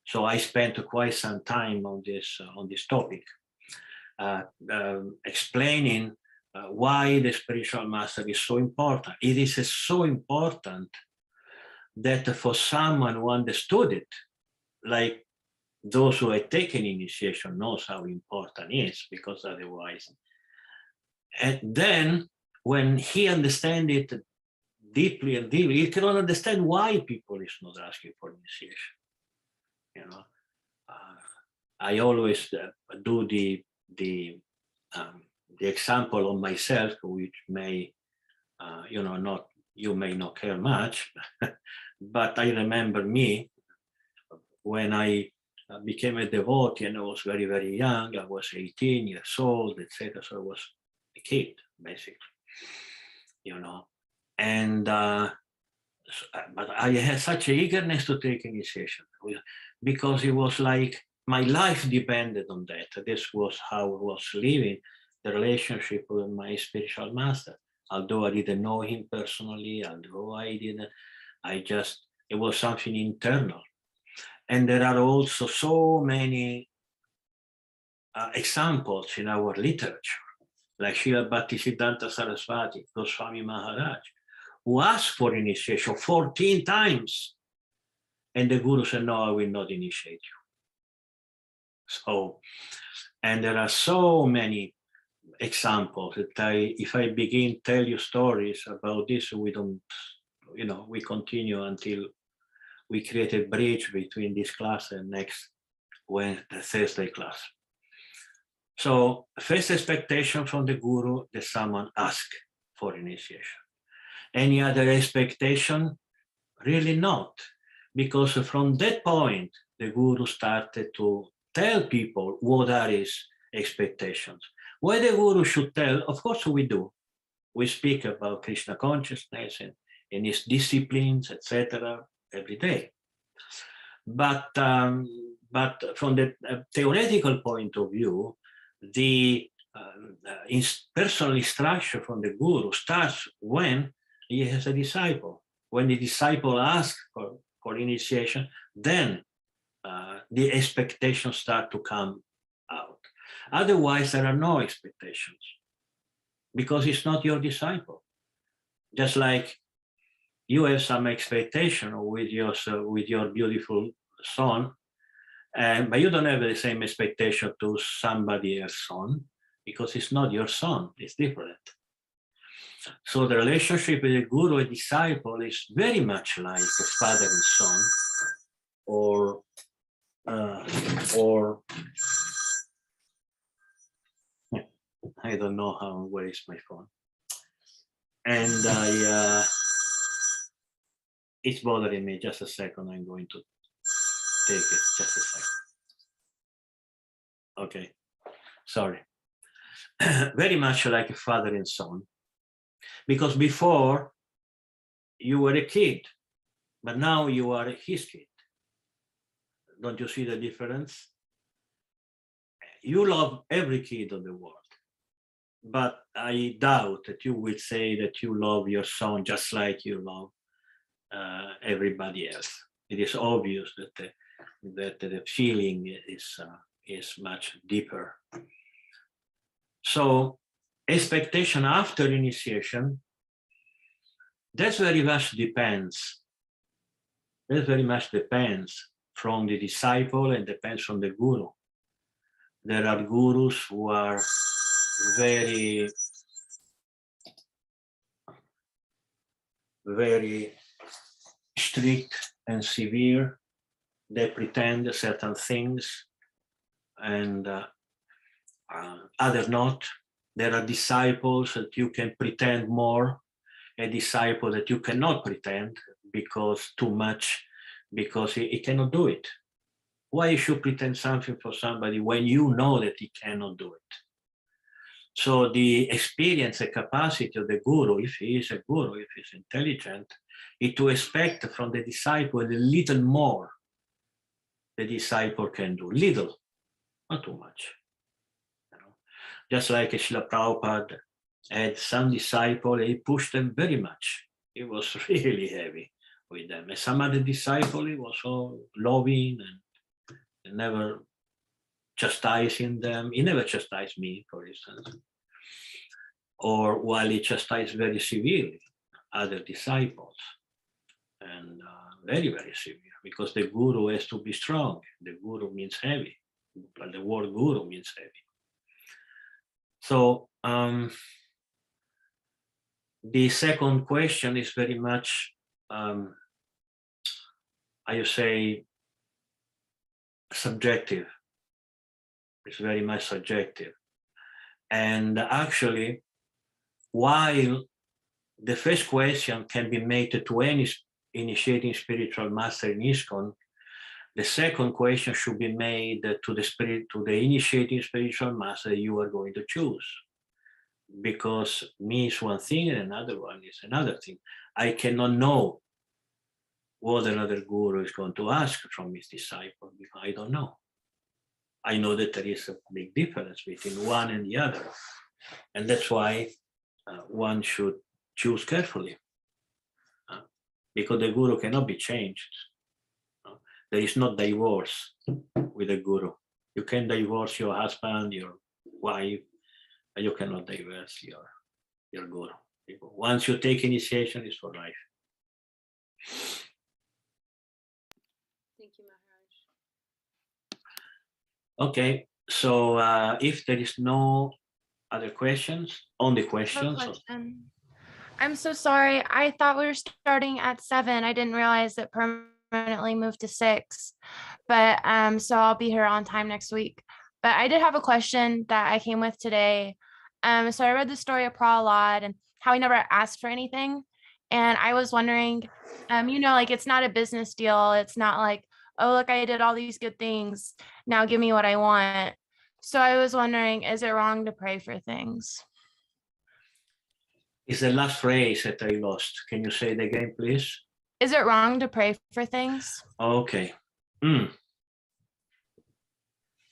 So I spent quite some time on this topic, explaining why the spiritual master is so important. It is so important that for someone who understood it, like those who had taken initiation knows how important it is, because otherwise. And then when he understands it deeply and deeply, he cannot understand why people is not asking for initiation. You know, I always do the example of myself, which may, you may not care much, but I remember me when I became a devotee, and I was very, very young. I was 18 years old, etc. So I was a kid, basically, and but I had such an eagerness to take initiation, because it was like my life depended on that. This was how I was living the relationship with my spiritual master. Although I didn't know him personally, although it was something internal. And there are also so many examples in our literature, like Srila Bhaktisiddhanta Saraswati, Goswami Maharaj, who asked for initiation 14 times. And the guru said, no, I will not initiate you. So, and there are so many examples that if I begin tell you stories about this, we don't, we continue until we create a bridge between this class and next the Thursday class. So first expectation from the guru that someone asks for initiation. Any other expectation? Really not. Because from that point, the guru started to tell people what are his expectations. Why the guru should tell, of course we do. We speak about Krishna consciousness and his disciplines, etc., every day. But from the theoretical point of view, the personal instruction from the guru starts when he has a disciple. When the disciple asks for initiation, then the expectations start to come out. Otherwise, there are no expectations because it's not your disciple. Just like you have some expectation with your beautiful son, but you don't have the same expectation to somebody else's son because it's not your son, it's different. So the relationship with a guru and disciple is very much like a father and son, or I don't know where is my phone. And it's bothering me. Just a second, I'm going to take it. Just a second. Okay, sorry. Very much like a father and son. Because before you were a kid, but now you are his kid. Don't you see the difference? You love every kid of the world, but I doubt that you will say that you love your son just like you love everybody else. It is obvious that the feeling is much deeper. So expectation after initiation, that very much depends. That very much depends from the disciple and depends from the guru. There are gurus who are very, very strict and severe. They pretend certain things and others not. There are disciples that you can pretend more, a disciple that you cannot pretend because too much, because he cannot do it. Why you should pretend something for somebody when you know that he cannot do it? So the experience, the capacity of the guru, if he is a guru, if he's intelligent, is to expect from the disciple a little more the disciple can do. Little, not too much. Just like Srila Prabhupada had some disciple, he pushed them very much. He was really heavy with them. And some other disciple, he was so loving and never chastising them. He never chastised me, for instance. Or while he chastised very severely other disciples. And very, very severe, because the guru has to be strong. The guru means heavy. But the word guru means heavy. So the second question is very much, I say, subjective. It's very much subjective. And actually, while the first question can be made to any initiating spiritual master in ISKCON, the second question should be made to the initiating spiritual master you are going to choose. Because me is one thing and another one is another thing. I cannot know what another guru is going to ask from his disciple, because I don't know. I know that there is a big difference between one and the other. And that's why one should choose carefully. Because the guru cannot be changed. There is no divorce with a guru. You can divorce your husband, your wife, but you cannot divorce your guru. Once you take initiation, it's for life. Thank you, Maharaj. Okay, so if there is no other questions, only questions. I'm so sorry. I thought we were starting at 7. I didn't realize it permanently moved to 6. But so I'll be here on time next week. But I did have a question that I came with today. So I read the story of Prahlad and how he never asked for anything. And I was wondering, like it's not a business deal. It's not like, oh, look, I did all these good things. Now give me what I want. So I was wondering, is it wrong to pray for things? It's the last phrase that I lost. Can you say it again, please? Is it wrong to pray for things? Okay.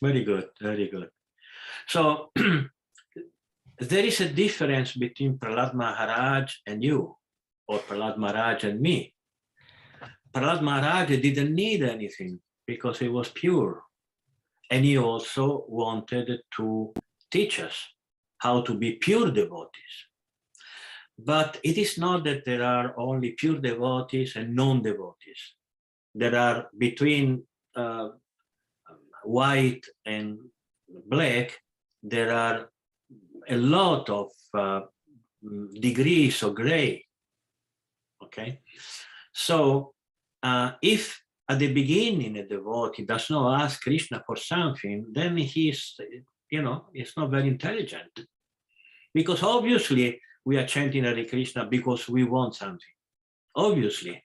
Very good, very good. So there is a difference between Prahlad Maharaj and you, or Prahlad Maharaj and me. Prahlad Maharaj didn't need anything because he was pure. And he also wanted to teach us how to be pure devotees. But it is not that there are only pure devotees and non-devotees. There are between white and black, there are a lot of degrees of gray. Okay, so if at the beginning a devotee does not ask Krishna for something, then he's, it's not very intelligent. Because obviously we are chanting Hare Krishna because we want something. Obviously,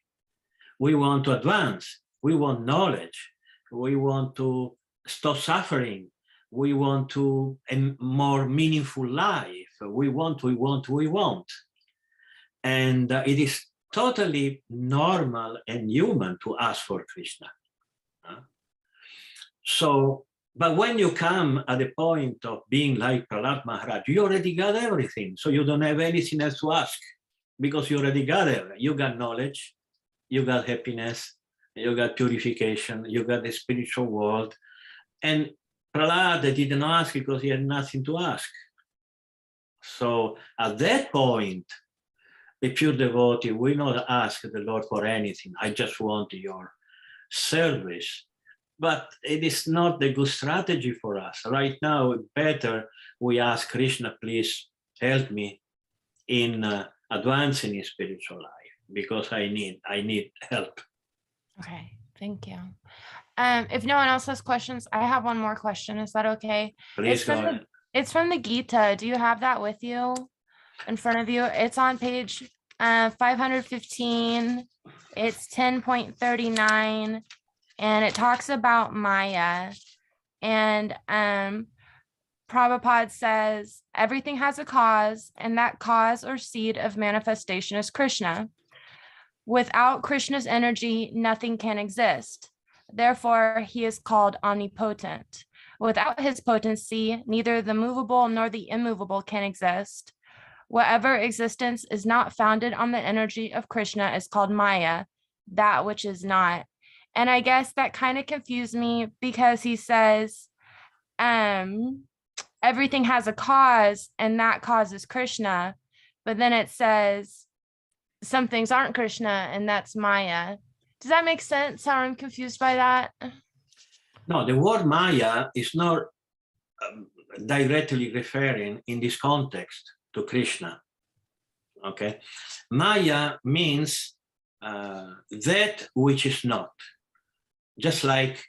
we want to advance. We want knowledge. We want to stop suffering. We want to a more meaningful life. We want. And it is totally normal and human to ask for Krishna. So, but when you come at the point of being like Prahlad Maharaj, you already got everything. So you don't have anything else to ask because you already got it. You got knowledge, you got happiness, you got purification, you got the spiritual world. And Prahlad didn't ask because he had nothing to ask. So at that point, a pure devotee will not ask the Lord for anything. I just want your service. But it is not the good strategy for us. Right now, better we ask Krishna, please help me in advancing in spiritual life because I need help. Okay, thank you. If no one else has questions, I have one more question. Is that okay? Please go ahead. It's from the Gita. Do you have that with you in front of you? It's on page 515. It's 10.39. And it talks about Maya. And Prabhupada says, everything has a cause, and that cause or seed of manifestation is Krishna. Without Krishna's energy, nothing can exist. Therefore, he is called omnipotent. Without his potency, neither the movable nor the immovable can exist. Whatever existence is not founded on the energy of Krishna is called Maya, that which is not. And I guess that kind of confused me because he says, everything has a cause and that cause is Krishna. But then it says some things aren't Krishna and that's Maya. Does that make sense how I'm confused by that? No, the word Maya is not directly referring in this context to Krishna. Okay. Maya means that which is not. Just like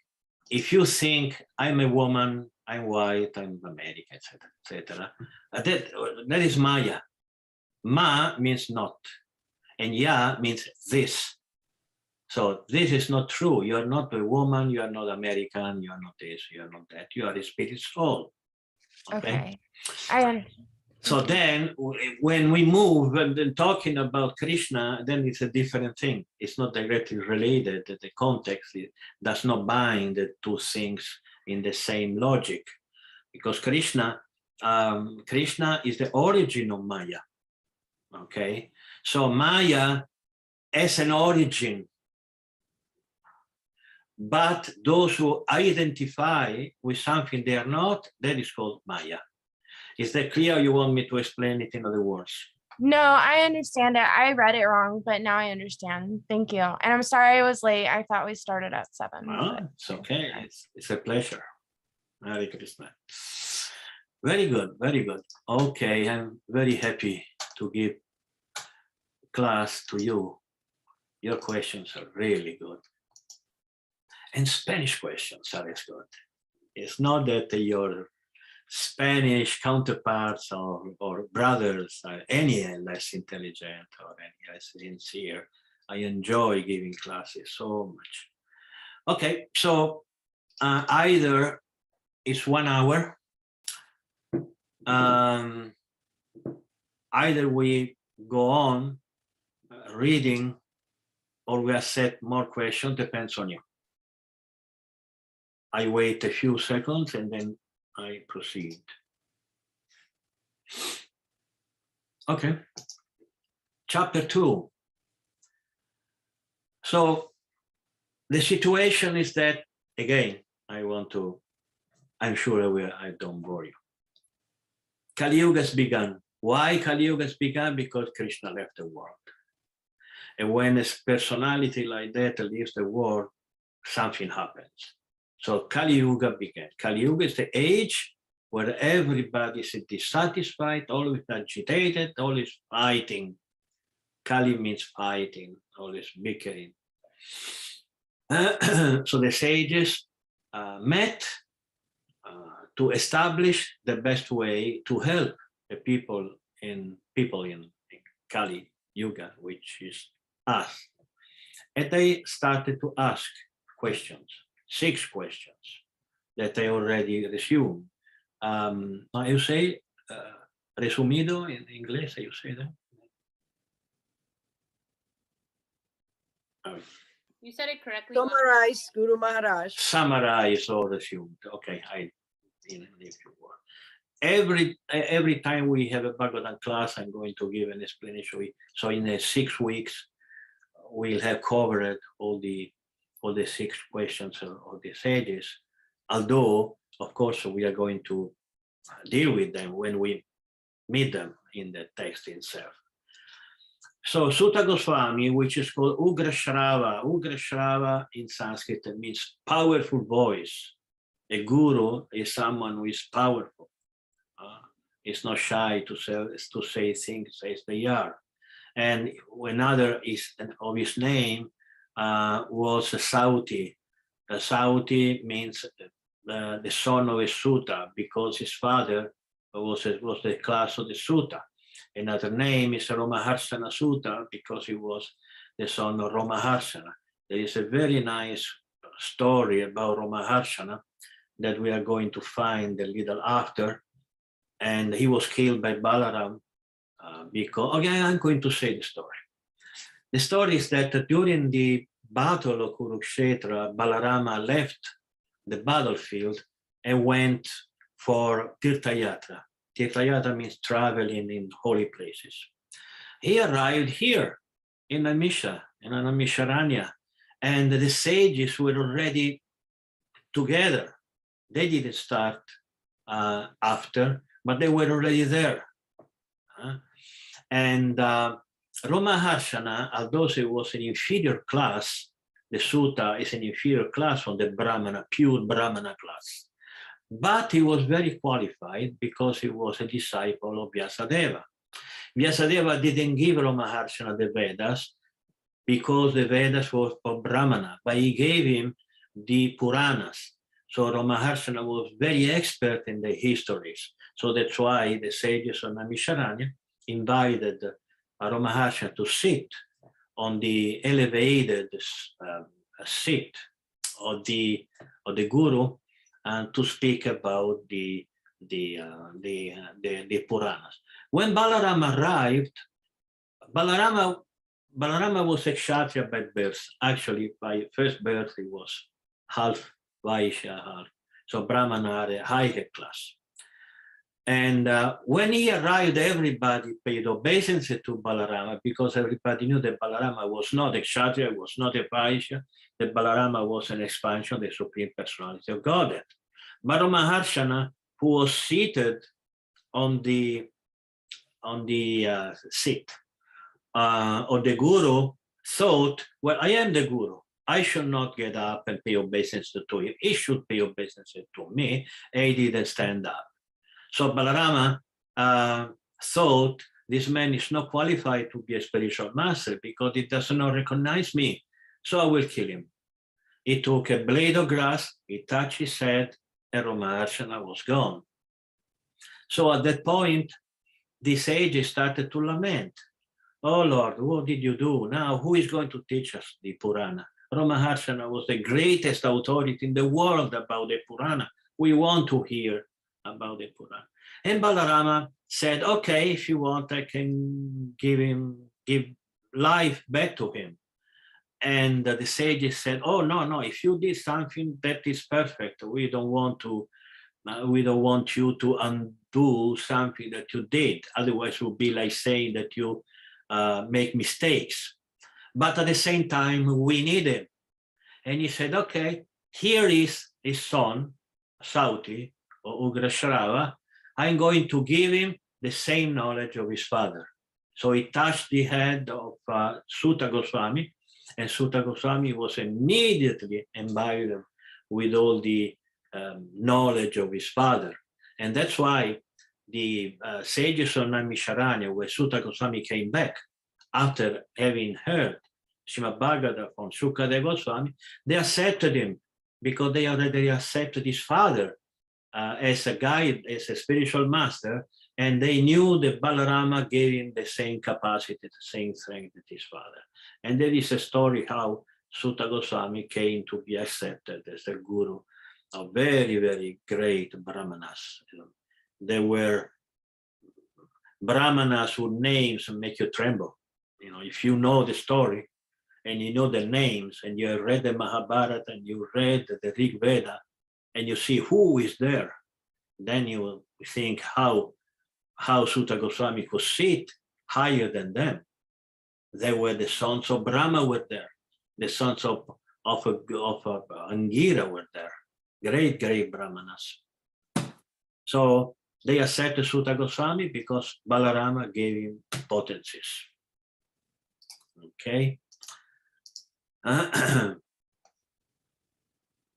if you think I'm a woman, I'm white, I'm American, etc., etc., that is Maya. Ma means not, and Ya means this. So this is not true. You are not a woman. You are not American. You are not this. You are not that. You are a spirit soul. Okay. I understand. So then when we move and then talking about Krishna, then it's a different thing. It's not directly related. The context does not bind the two things in the same logic, because Krishna is the origin of Maya. Okay, so Maya has an origin, but those who identify with something they are not, that is called Maya. Is that clear? You want me to explain it in other words? No, I understand it. I read it wrong, but now I understand. Thank you. And I'm sorry I was late. I thought we started at 7. No, but- it's okay. It's a pleasure. Merry Christmas. Very good, very good. Okay, I'm very happy to give class to you. Your questions are really good. And Spanish questions are as good. It's not that your Spanish counterparts or brothers are any less intelligent or any less sincere. I enjoy giving classes so much. Okay, so either it's 1 hour, either we go on reading or we accept more questions, depends on you. I wait a few seconds and then I proceed. Okay, chapter 2. So the situation is that, again, I'm sure I don't bore you. Kali Yuga has begun. Why Kali Yuga has begun? Because Krishna left the world. And when a personality like that leaves the world, something happens. So Kali Yuga began. Kali Yuga is the age where everybody is dissatisfied, always agitated, always fighting. Kali means fighting, always bickering. So the sages met to establish the best way to help the people in Kali Yuga, which is us. And they started to ask questions, 6 questions that I already resumed. You say resumido in English, you say that? You said it correctly. Summarize, Guru Maharaj. Summarize or resumed. Okay, every time we have a Bhagavatam class, I'm going to give an explanation. So in 6 weeks, we'll have covered all the 6 questions of the sages. Although, of course, we are going to deal with them when we meet them in the text itself. So Sutta Goswami, which is called Ugra Shrava in Sanskrit means powerful voice. A guru is someone who is powerful. It's not shy to say things as they are. And another of his name was Sauti. Sauti means the son of a Sutta, because his father was the class of the Sutta. Another name is Romaharsana Sutta, because he was the son of Romaharsana. There is a very nice story about Romaharsana that we are going to find a little after. And he was killed by Balaram because, okay, I'm going to say the story. The story is that during the battle of Kurukshetra, Balarama left the battlefield and went for Tirthayatra. Tirthayatra means traveling in holy places. He arrived here in Namisha, in Namisharanya, and the sages were already together. They didn't start after, but they were already there. And Romaharsana, although it was an inferior class, the Sutta is an inferior class from the Brahmana, pure Brahmana class. But he was very qualified because he was a disciple of Vyasadeva. Vyasadeva didn't give Romaharsana the Vedas because the Vedas was for Brahmana, but he gave him the Puranas. So Romaharsana was very expert in the histories. So that's why the sages of Namisharanya invited Romaharsana to sit on the elevated seat of the Guru and to speak about the Puranas. When Balarama arrived, Balarama was a Kshatriya by birth. Actually, by first birth, he was half Vaishya, half. So Brahmana are a higher class. And when he arrived, everybody paid obeisance to Balarama because everybody knew that Balarama was not a Kshatriya, was not a Vaishya, that Balarama was an expansion of the Supreme Personality of Godhead. But Maharshana, who was seated on the seat, or the guru thought, well, I am the guru. I should not get up and pay obeisance to him. He should pay obeisance to me. And he didn't stand up. So Balarama thought this man is not qualified to be a spiritual master because he does not recognize me. So I will kill him. He took a blade of grass, he touched his head, and Maharaja was gone. So at that point, the sages started to lament. Oh Lord, what did you do? Now who is going to teach us the Purana? Maharaja was the greatest authority in the world about the Purana. We want to hear about the Purana. And Balarama said, okay, if you want, I can give life back to him. And the sages said, oh, no, if you did something, that is perfect. We don't want you to undo something that you did. Otherwise, it would be like saying that you make mistakes. But at the same time, we need him. And he said, okay, here is his son, Sauti, or Ugrashrava. I'm going to give him the same knowledge of his father. So he touched the head of Sutta Goswami, and Sutta Goswami was immediately imbibed with all the knowledge of his father. And that's why the sages of Naimisharanya, where Sutta Goswami came back after having heard Srimad Bhagavatam from Shukadeva Goswami, they accepted him because they already accepted his father as a guide, as a spiritual master, and they knew that Balarama gave him the same capacity, the same strength that his father. And there is a story how Sutta Goswami came to be accepted as the guru of very, very great brahmanas. There were brahmanas whose names make you tremble. If you know the story and you know the names and you read the Mahabharata and you read the Rig Veda and you see who is there, then you think how Sutta Goswami could sit higher than them. They were the sons of Brahma were there. The sons of Angira were there. Great, great brahmanas. So they accepted Sutta Goswami because Balarama gave him potencies. Okay.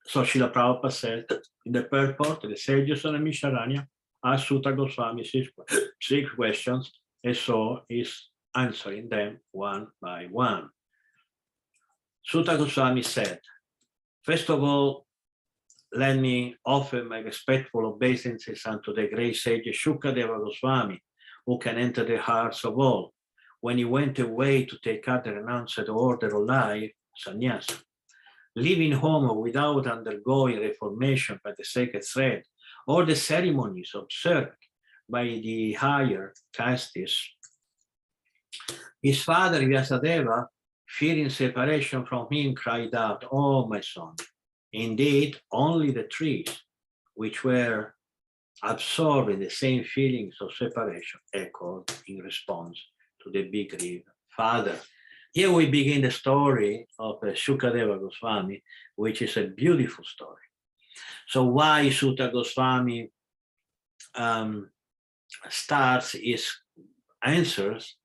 So Srila Prabhupada said, in the purport, the sages of Naimisharanya asked Sutta Goswami six questions, and so he's answering them one by one. Sutta Goswami said, first of all, let me offer my respectful obeisances unto the great sage Shukadeva Goswami, who can enter the hearts of all. When he went away to take out the renounced order of life, sannyasa, leaving home without undergoing reformation by the sacred thread or the ceremonies observed by the higher castes, his father Vyasadeva, fearing separation from him, cried out, "Oh, my son, indeed, only the trees which were absorbed in the same feelings of separation echoed in response to the big river. Father." Here we begin the story of Shukadeva Goswami, which is a beautiful story. So why Sutta Goswami starts his answers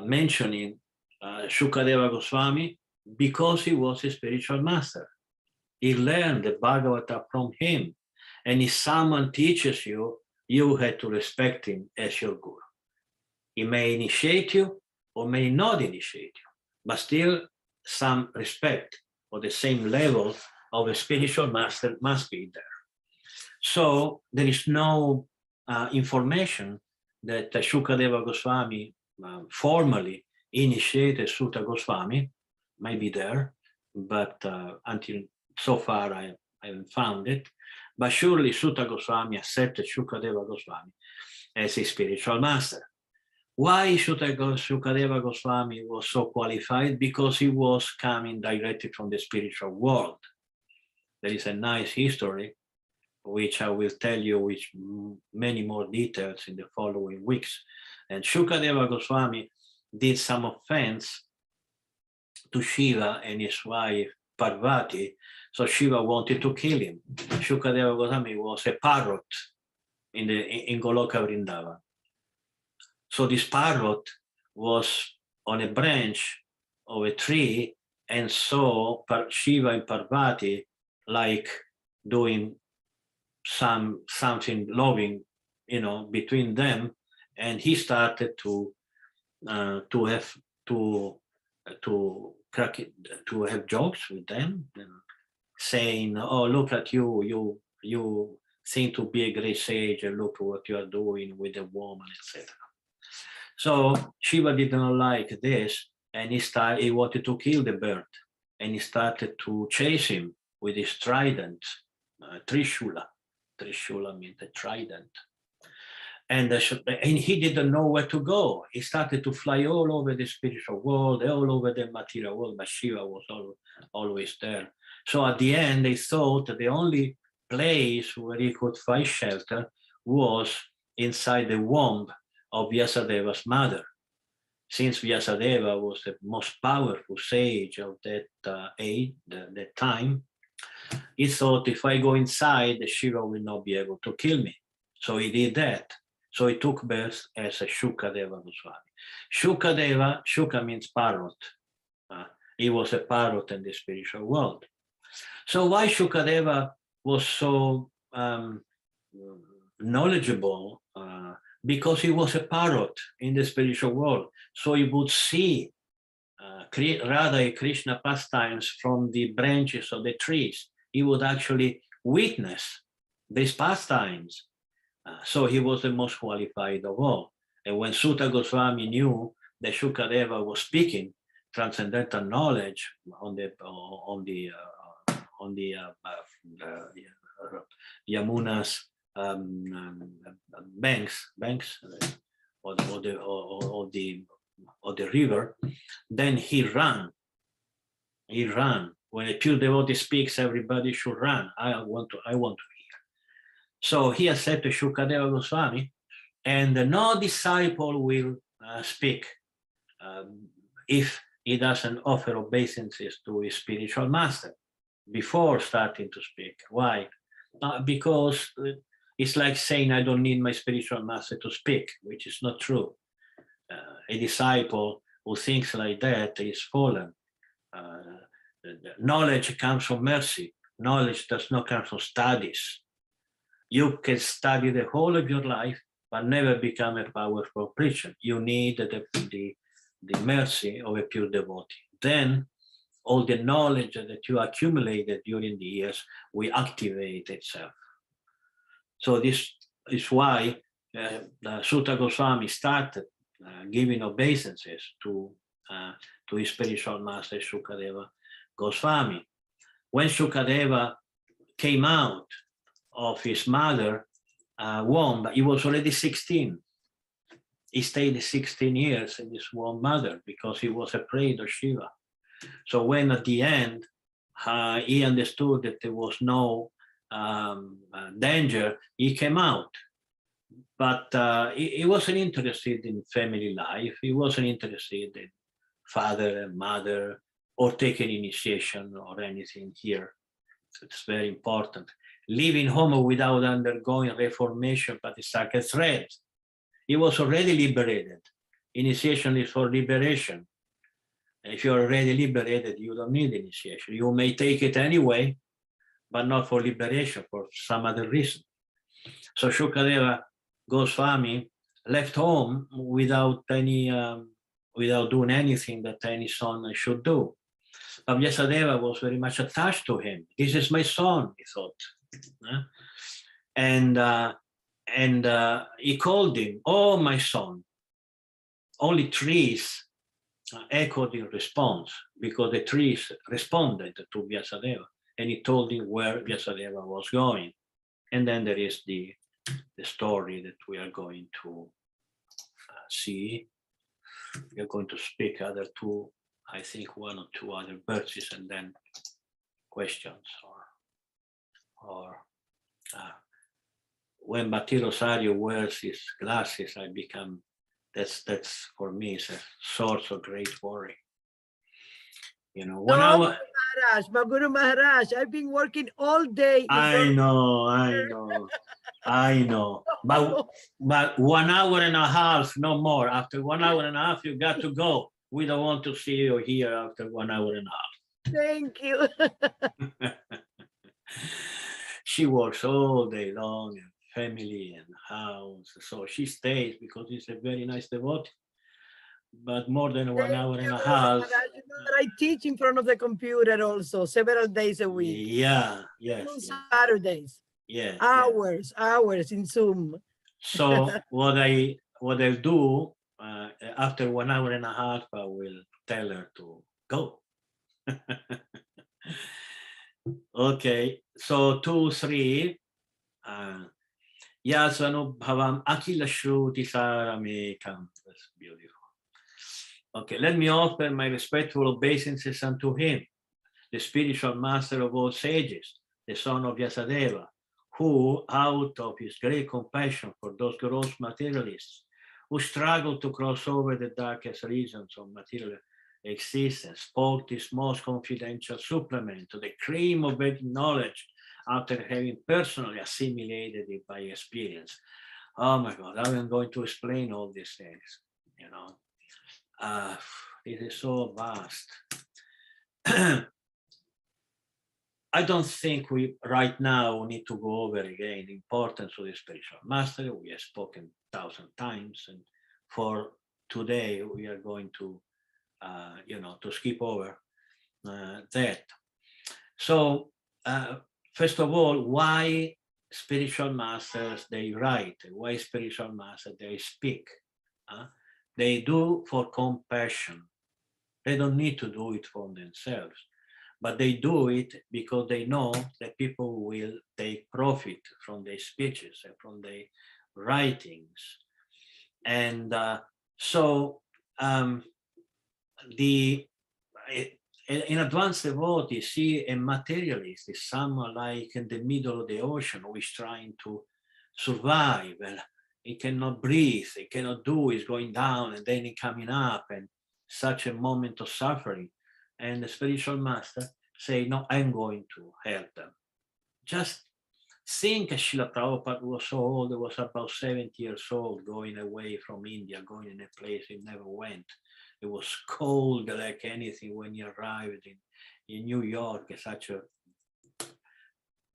mentioning Shukadeva Goswami? Because he was a spiritual master. He learned the Bhagavata from him. And if someone teaches you, you have to respect him as your guru. He may initiate you or may not initiate you, but still some respect or the same level of a spiritual master must be there. So there is no information that Shukadeva Goswami formally initiated Sutta Goswami. Might be there, but until so far I haven't found it. But surely Sutta Goswami accepted Shukadeva Goswami as a spiritual master. Why Shukadeva Goswami was so qualified? Because he was coming directly from the spiritual world. There is a nice history, which I will tell you with many more details in the following weeks. And Shukadeva Goswami did some offense to Shiva and his wife Parvati. So Shiva wanted to kill him. Shukadeva Goswami was a parrot in Goloka Vrindavan. So this parrot was on a branch of a tree and saw Shiva and Parvati like doing something loving, between them, and he started to have jokes with them, and saying, "Oh, look at you! You seem to be a great sage, and look what you are doing with a woman, etc." So Shiva did not like this, and he wanted to kill the bird, and he started to chase him with his trident, Trishula. Trishula means the trident. And he didn't know where to go. He started to fly all over the spiritual world, all over the material world, but Shiva was always there. So at the end, they thought the only place where he could find shelter was inside the womb of Vyasadeva's mother. Since Vyasadeva was the most powerful sage of that age, that time, he thought, if I go inside, Shiva will not be able to kill me. So he did that. So he took birth as a Shukadeva Goswami. Shuka means parrot. He was a parrot in the spiritual world. So why Shukadeva was so knowledgeable? Because he was a parrot in the spiritual world. So he would see Radha and Krishna pastimes from the branches of the trees. He would actually witness these pastimes. So he was the most qualified of all. And when Sutta Goswami knew that Shukadeva was speaking transcendental knowledge on the Yamuna's banks or the river, then he ran. When a pure devotee speaks, everybody should run. I want to hear. So he accepted Shukadeva Goswami, and no disciple will speak if he doesn't offer obeisances to his spiritual master before starting to speak. Why? Because it's like saying, I don't need my spiritual master to speak, which is not true. A disciple who thinks like that is fallen. Knowledge comes from mercy. Knowledge does not come from studies. You can study the whole of your life, but never become a powerful preacher. You need the mercy of a pure devotee. Then all the knowledge that you accumulated during the years will activate itself. So this is why Sutta Goswami started giving obeisances to his spiritual master Shukadeva Goswami. When Shukadeva came out of his mother womb, he was already 16. He stayed 16 years in his womb mother because he was afraid of Shiva. So when at the end he understood that there was no danger, he came out. But he wasn't interested in family life. He wasn't interested in father and mother or taking initiation or anything here. It's very important. Leaving home without undergoing reformation, but it's like a threat. He was already liberated. Initiation is for liberation. If you're already liberated, you don't need initiation. You may take it anyway, but not for liberation, for some other reason. So Shukadeva Goswami left home without doing anything that any son should do. But Vyasadeva was very much attached to him. This is my son, he thought. And he called him, "Oh, my son." Only trees echoed in response, because the trees responded to Vyasadeva, and he told him where Vyasadeva was going. And then there is the story that we are going to see. We are going to speak other two, I think one or two other verses, and then questions or when Bhatti Rosario wears his glasses, I become, that's for me, is a source of great worry. You know, when Maharaj, my Guru Maharaj, I've been working all day. I know. But 1 hour and a half, no more. After 1 hour and a half, you got to go. We don't want to see you here after 1 hour and a half. Thank you. She works all day long, and family and house. So she stays because it's a very nice devotee. But more than 1 hour and a half. Maharaj, you know that I teach in front of the computer also several days a week. Yeah, yes. On Yes. Saturdays. Yes. Hours in Zoom. So what I do after 1 hour and a half, I will tell her to go. Okay, so 2, 3. Yasanu bhavam akila shruti saramekam. That's beautiful. Okay, let me offer my respectful obeisances unto him, the spiritual master of all sages, the son of Vyasadeva, who, out of his great compassion for those gross materialists who struggle to cross over the darkest regions of material existence, spoke this most confidential supplement to the cream of Vedic knowledge after having personally assimilated it by experience. Oh my God, I am going to explain all these things, you know. It is so vast. I don't think we right now need to go over again the importance of the spiritual master. We have spoken 1,000 times, and for today we are going to, to skip over that. So, first of all, why spiritual masters they write? Why spiritual masters they speak? They do for compassion. They don't need to do it for themselves. But they do it because they know that people will take profit from their speeches and from their writings. And in advanced devotee, see a materialist is someone like in the middle of the ocean who is trying to survive, and he cannot breathe, he cannot do, he's going down and then he coming up, and such a moment of suffering. And the spiritual master say, no, I'm going to help them. Just think Srila Prabhupada was so old, he was about 70 years old, going away from India, going in a place he never went. It was cold like anything when he arrived in New York, such a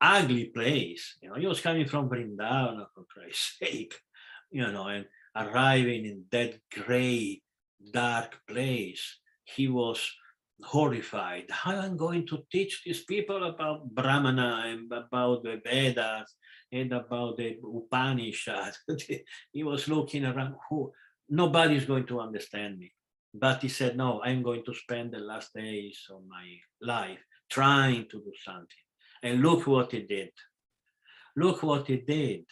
ugly place. You know, he was coming from Vrindavan, for Christ's sake, and arriving in that gray, dark place. He was horrified. How am I going to teach these people about Brahmana and about the Vedas and about the Upanishad? He was looking around, nobody's going to understand me. But he said, no, I'm going to spend the last days of my life trying to do something. And look what he did. Look what he did.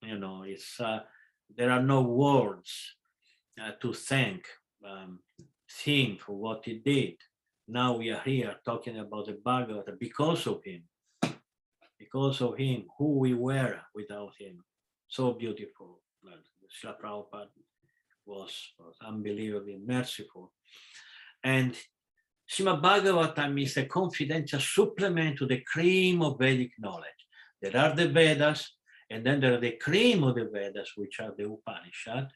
It's there are no words to thank him for what he did. Now we are here talking about the Bhagavata because of him. Because of him, who we were without him. So beautiful. Srila Prabhupada was unbelievably merciful. And Srimad Bhagavatam is a confidential supplement to the cream of Vedic knowledge. There are the Vedas, and then there are the cream of the Vedas, which are the Upanishad,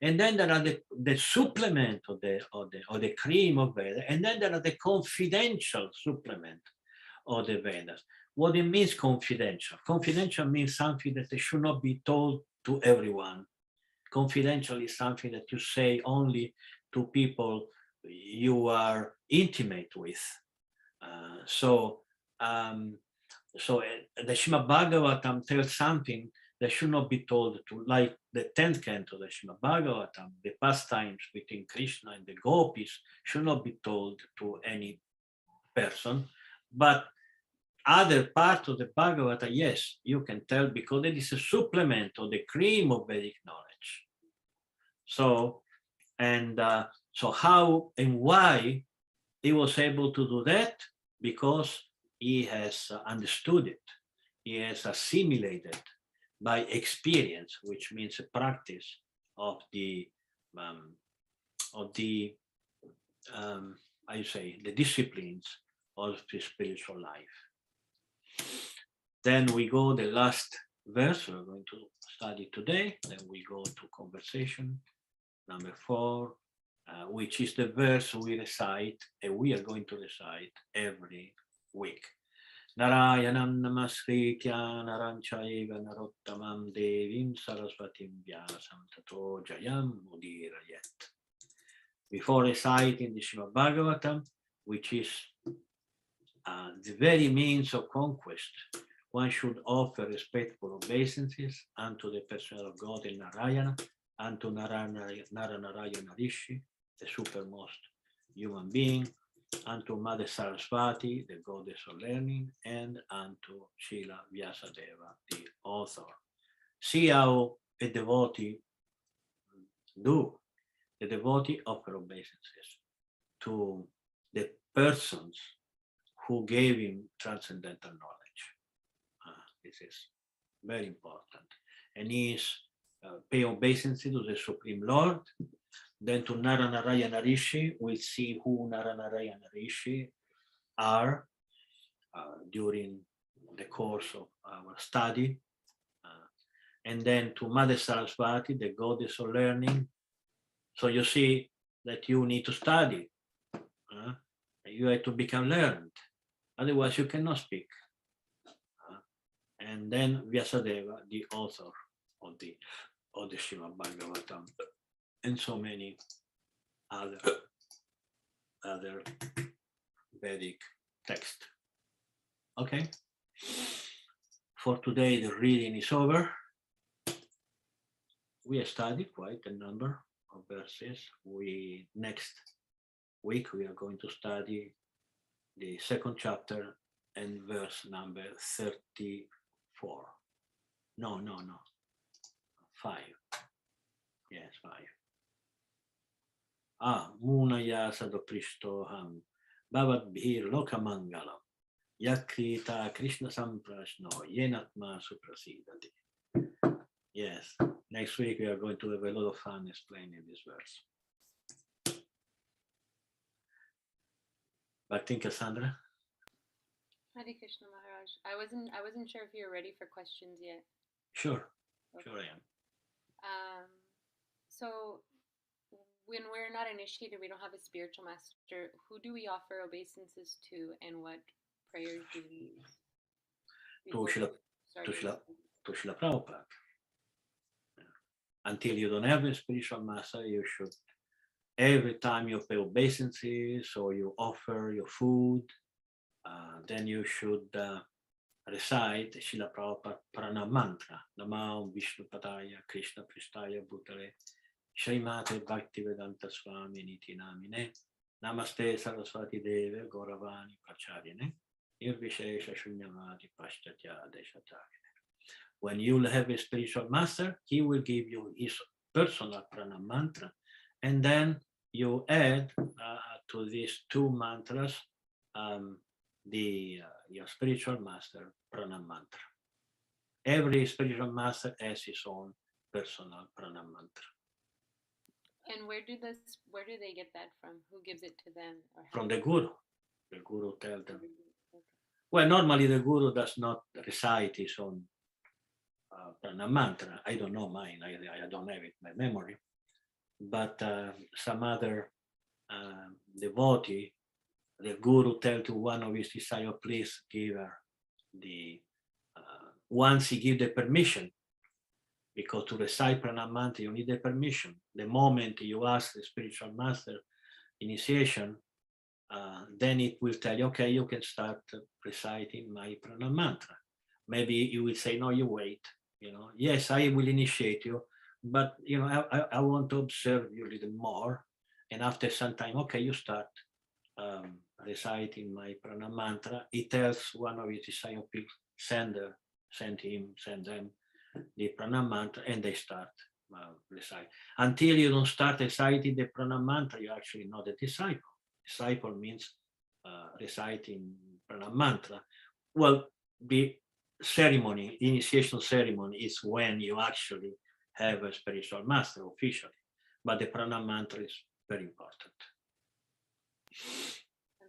and then there are the supplement of the cream of Vedas, and then there are the confidential supplement of the Vedas. What it means confidential? Confidential means something that should not be told to everyone. Confidential is something that you say only to people you are intimate with. So the Srimad Bhagavatam tells something that should not be told to, like the 10th canto of the Srimad Bhagavatam, the pastimes between Krishna and the gopis should not be told to any person, but other part of the Bhagavata, yes, you can tell because it is a supplement of the cream of Vedic knowledge. So how and why he was able to do that? Because he has understood it. He has assimilated by experience, which means a practice of the disciplines of the spiritual life. Then we go the last verse we're going to study today. Then we go to conversation number 4, which is the verse we recite, and we are going to recite every week. Narayanam namaskritya naranchayva narottamam devim saraswatim vyasam tato jayam mudirayet. Before reciting the Srimad Bhagavatam, which is the very means of conquest, one should offer respectful obeisances unto the person of God in Narayana, unto Naranarayana Rishi, the supermost human being, unto Mother Saraswati, the goddess of learning, and unto Srila Vyasadeva, the author. See how a devotee do. The devotee offer obeisances to the persons who gave him transcendental knowledge. This is very important. And he is pay obeisance to the Supreme Lord. Then to Naranarayana Rishi, we'll see who Naranarayana Rishi are during the course of our study. And then to Mother Saraswati, the goddess of learning. So you see that you need to study. You have to become learned. Otherwise you cannot speak. And then Vyasadeva, the author of the Srimad Bhagavatam, and so many other Vedic texts. Okay. For today, the reading is over. We have studied quite a number of verses. Next week we are going to study the 2nd chapter and verse number 34. No. 5. Yes, 5. Munaya Sadoprishtoham Bhavadbhir Lokamangalam Yakrita Krishna Samprashno Yenatma Suprasidati. Yes, next week we are going to have a lot of fun explaining this verse. Back to Cassandra. Hare Krishna Maharaj. I wasn't sure if you were ready for questions yet. Sure, Okay. sure I am. So when we're not initiated, we don't have a spiritual master, who do we offer obeisances to, and what prayers do we use? To Srila Prabhupada. Until you don't have a spiritual master, you should, every time you pay obeisances or you offer your food, then you should recite Srila Prabhupada Pranam Mantra. Namah Vishnu Padaya Krishna Pristaya Bhutale Srimate Bhaktivedanta Swami Niti Namine Namaste Saraswati Deve Gauravani Pacharine Nirvishesha Shunyavadi Paschatya Deshatagine. When you have a spiritual master, he will give you his personal Pranam Mantra, and then you add to these 2 mantras your spiritual master Pranam Mantra. Every spiritual master has his own personal Pranam Mantra. And where do they get that from? Who gives it to them? Or from the Guru. The Guru tells them. Okay. Well, normally the Guru does not recite his own Pranam Mantra. I don't know mine. I don't have it in my memory. But some other devotee, the Guru tell to one of his disciples, please give her once he give the permission, because to recite Pranam Mantra, you need the permission. The moment you ask the spiritual master initiation, then it will tell you, okay, you can start reciting my Pranam Mantra. Maybe you will say, no, you wait. Yes, I will initiate you, but I want to observe you a little more. And after some time, okay, you start reciting my Pranam Mantra. He tells one of his disciples, send them the Pranam Mantra, and they start recite. Until you don't start reciting the Pranam Mantra, you're actually not a disciple. Disciple means reciting Pranam Mantra. Well, the ceremony, the initiation ceremony, is when you actually have a spiritual master officially. But the Pranam Mantra is very important.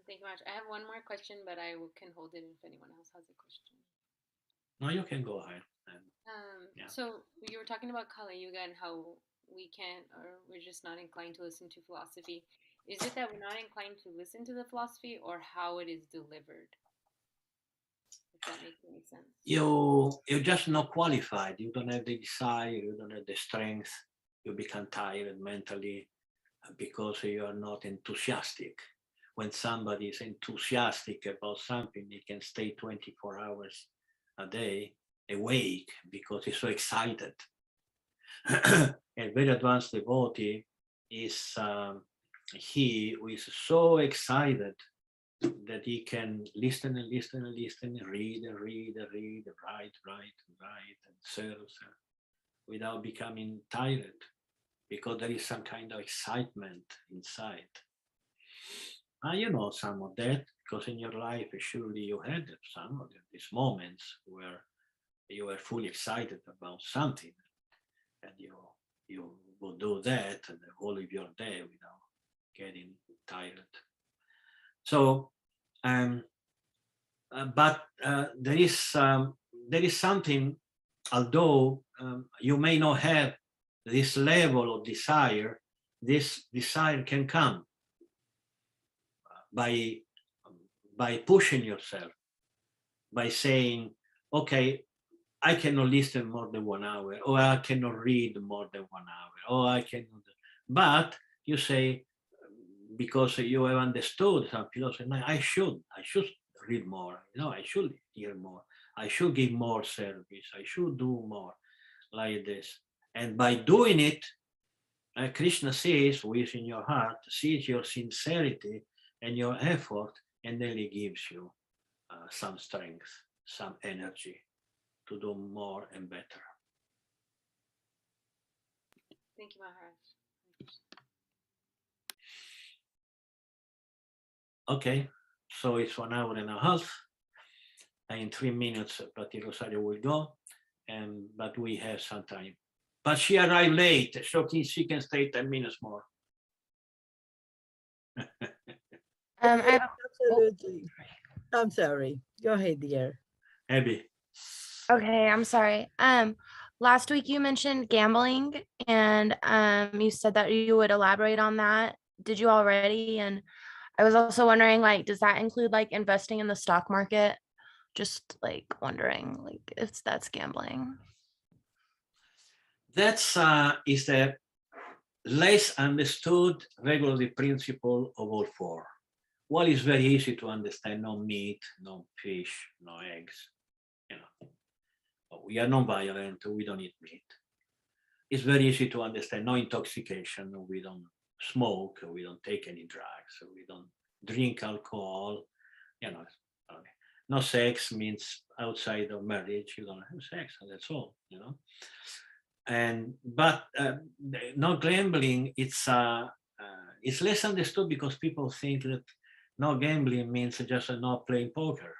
Thank Thank you much. I have one more question, but I can hold it if anyone else has a question. No, you can go ahead. Yeah. So you were talking about Kali Yuga and how we can't, or we're just not inclined to listen to philosophy. Is it that we're not inclined to listen to the philosophy, or how it is delivered? If that makes any sense. You're just not qualified. You don't have the desire. You don't have the strength. You become tired mentally because you are not enthusiastic. When somebody is enthusiastic about something, they can stay 24 hours a day awake because he's so excited. A very advanced devotee is he who is so excited that he can listen and listen and listen, and read and read and read, write, and serve without becoming tired, because there is some kind of excitement inside. You know some of that, because in your life, surely you had some of these moments where you were fully excited about something, and you will do that the whole of your day without getting tired. So, but there is something, although you may not have this level of desire, this desire can come by pushing yourself, by saying, okay, I cannot listen more than 1 hour, or I cannot read more than 1 hour, or I cannot. But you say, because you have understood some philosophy, I should read more, I should hear more, I should give more service, I should do more like this. And by doing it, Krishna sees what is in your heart, sees your sincerity and your effort, and then he gives you some strength, some energy to do more and better. Thank you, Maharaj. Okay, so it's 1 hour and a half, and in 3 minutes, Pati Rosario will go, but we have some time. But she arrived late, so she can stay 10 minutes more. Absolutely. I'm sorry. Go ahead, dear. Abby. Okay, I'm sorry. Last week you mentioned gambling, and you said that you would elaborate on that. Did you already? And I was also wondering, like, does that include like investing in the stock market? Just like wondering, like, if that's gambling. That's is the less understood regulatory principle of all four. One is very easy to understand: no meat, no fish, no eggs. We are non-violent, we don't eat meat. It's very easy to understand: no intoxication, we don't smoke, we don't take any drugs, we don't drink alcohol. No sex means outside of marriage you don't have sex, and that's all. But no gambling, it's less understood because people think that no gambling means just not playing poker.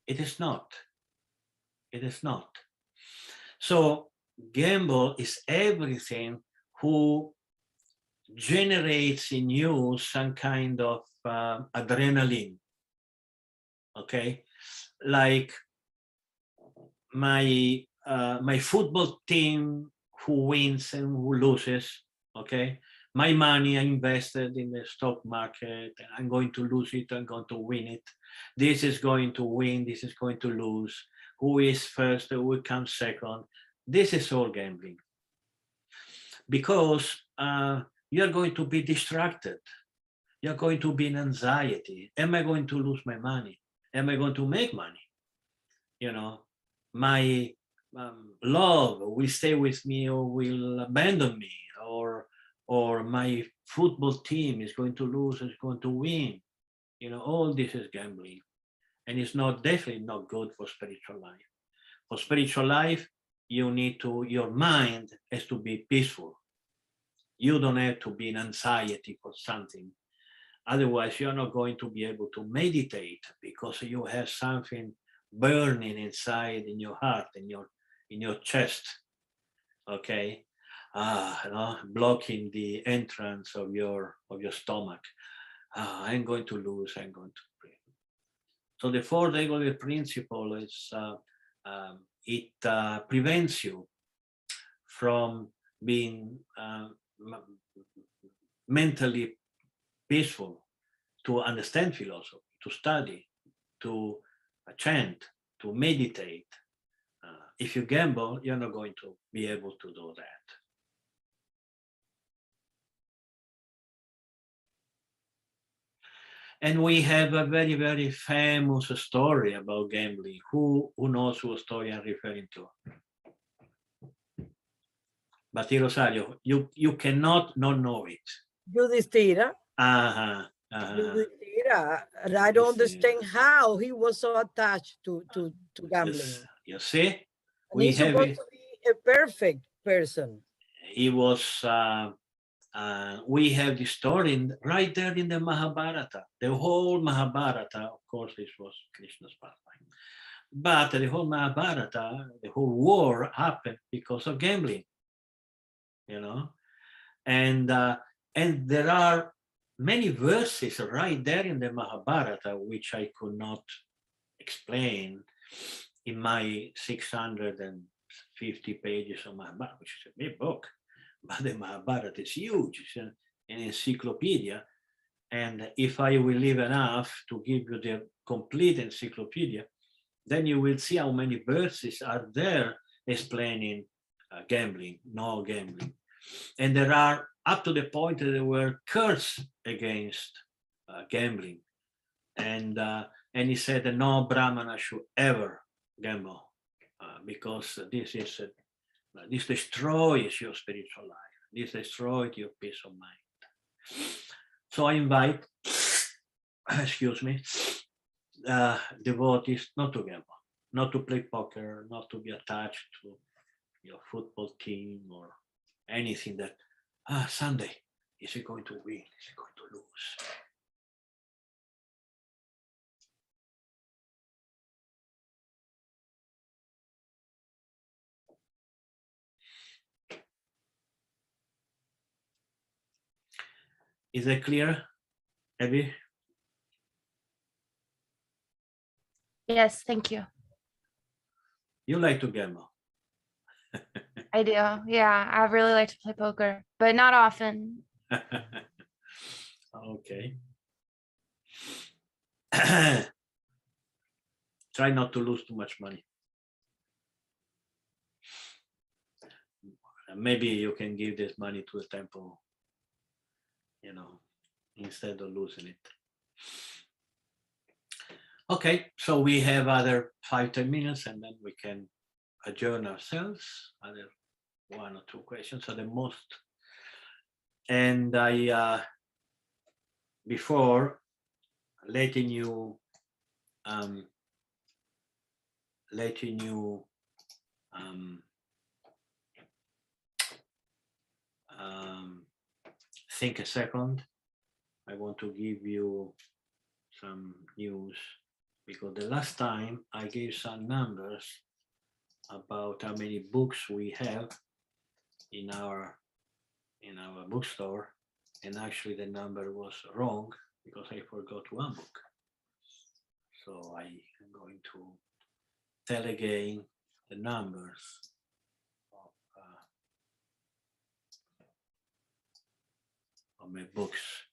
It is not. It is not. So gamble is everything who generates in you some kind of adrenaline. Okay, like my football team who wins and who loses. Okay, my money I invested in the stock market, and I'm going to lose it, I'm going to win it. This is going to win, this is going to lose. Who is first, who comes second? This is all gambling. Because you're going to be distracted. You're going to be in anxiety. Am I going to lose my money? Am I going to make money? My love will stay with me or will abandon me, or my football team is going to lose, is going to win. All this is gambling, and it's definitely not good for spiritual life. For spiritual life, your mind has to be peaceful. You don't have to be in anxiety for something. Otherwise, you're not going to be able to meditate because you have something burning inside in your heart, in your chest. Okay, blocking the entrance of your stomach. I'm going to lose, I'm going to win. So the fourth regular principle is it prevents you from being mentally peaceful, to understand philosophy, to study, to chant, to meditate. If you gamble, you're not going to be able to do that. And we have a very, very famous story about gambling. Who knows what story I'm referring to? But Rosario, you cannot not know it. Yudhishthira. Uh-huh. Yudhishthira. I don't understand how he was so attached to gambling. Yes, you see, And we he's have supposed it. to be a perfect person. He was. We have the story right there in the Mahabharata. The whole Mahabharata, of course, this was Krishna's pastime, but the whole Mahabharata, the whole war happened because of gambling. You know, and there are many verses right there in the Mahabharata which I could not explain in my 650 pages of Mahabharata, which is a big book. But the Mahabharata is huge. It's an encyclopedia. And if I will live enough to give you the complete encyclopedia, then you will see how many verses are there explaining gambling, no gambling. And there are up to the point that there were curses against gambling. And he said that no Brahmana should ever gamble because this destroys your spiritual life. This destroys your peace of mind. So I invite, excuse me, devotees not to gamble, not to play poker, not to be attached to your football team or anything that, Sunday, is he going to win? Is he going to lose? Is that clear, Abby? Yes, thank you. You like to gamble? I do. Yeah, I really like to play poker, but not often. Okay. Try not to lose too much money. Maybe you can give this money to the temple, you know, instead of losing it. Okay, so we have other 5-10 minutes and then we can adjourn ourselves. Other 1 or 2 questions at the most. And I, before letting you think a second, I want to give you some news, because the last time I gave some numbers about how many books we have in our bookstore, and actually the number was wrong because I forgot one book. So I am going to tell again the numbers of my books.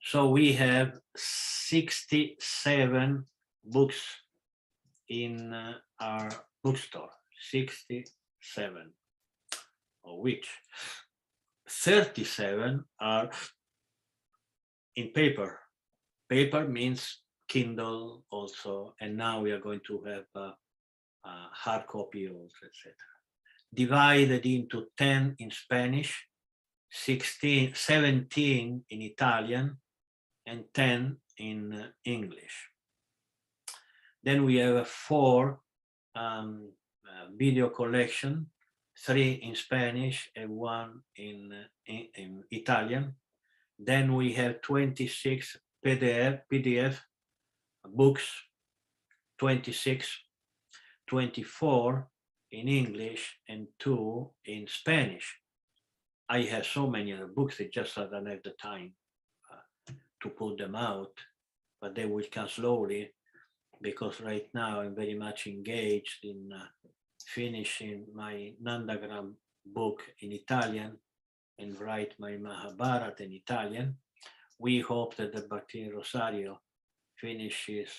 So we have 67 books in our bookstore, 67, of which 37 are in paper. Paper means Kindle also, and now we are going to have hard copy also, etc. Divided into 10 in Spanish, 17 in Italian, and 10 in English. Then we have 4 video collection, 3 in Spanish and 1 in Italian. Then we have 26 PDF books, 26, 24 in English and 2 in Spanish. I have so many other books, it's just that I don't have the time to put them out, but they will come slowly because right now I'm very much engaged in finishing my Nandagram book in Italian and write my Mahabharata in Italian. We hope that the Bhakti Rosario finishes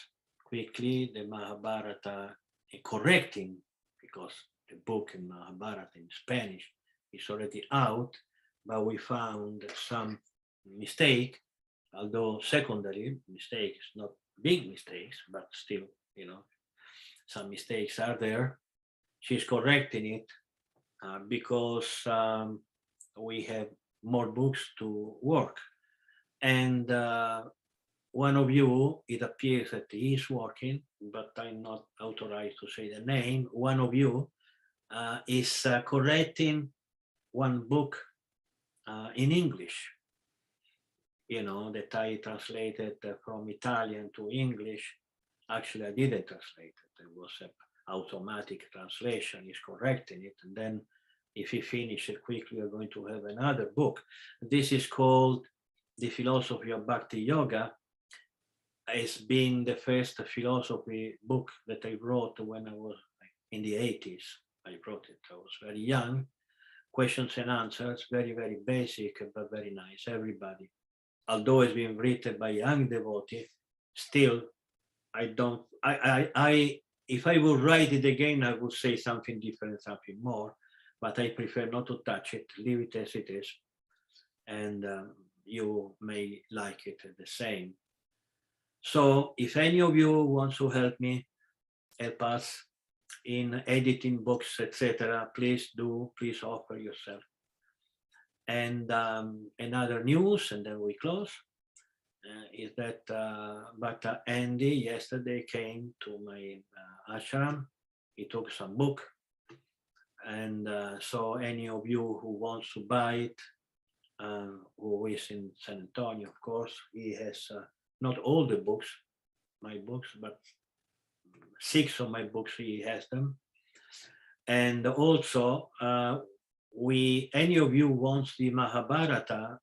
quickly the Mahabharata, correcting, because the book in Mahabharata in Spanish is already out, but we found some mistake, although secondary mistakes, not big mistakes, but still, some mistakes are there. She's correcting it because we have more books to work. And one of you, it appears that he is working, but I'm not authorized to say the name. One of you is correcting one book in English, that I translated from Italian to English. Actually, I didn't translate it. It was an automatic translation. He's correcting it. And then if he finishes quickly, we're going to have another book. This is called The Philosophy of Bhakti Yoga. It's been the first philosophy book that I wrote when I was in the 80s. I wrote it. I was very young. Questions and answers, very, very basic, but very nice. Everybody. Although it's been written by young devotee, still, if I would write it again, I would say something different, something more, but I prefer not to touch it, leave it as it is. And you may like it the same. So if any of you wants to help me, help us in editing books, etc., please offer yourself. And another news, and then we close, is that but Andy yesterday came to my ashram. He took some book, and so any of you who wants to buy it, who is in San Antonio, of course, he has not all the books, my books, but 6 of my books, he has them. And also, any of you wants the Mahabharata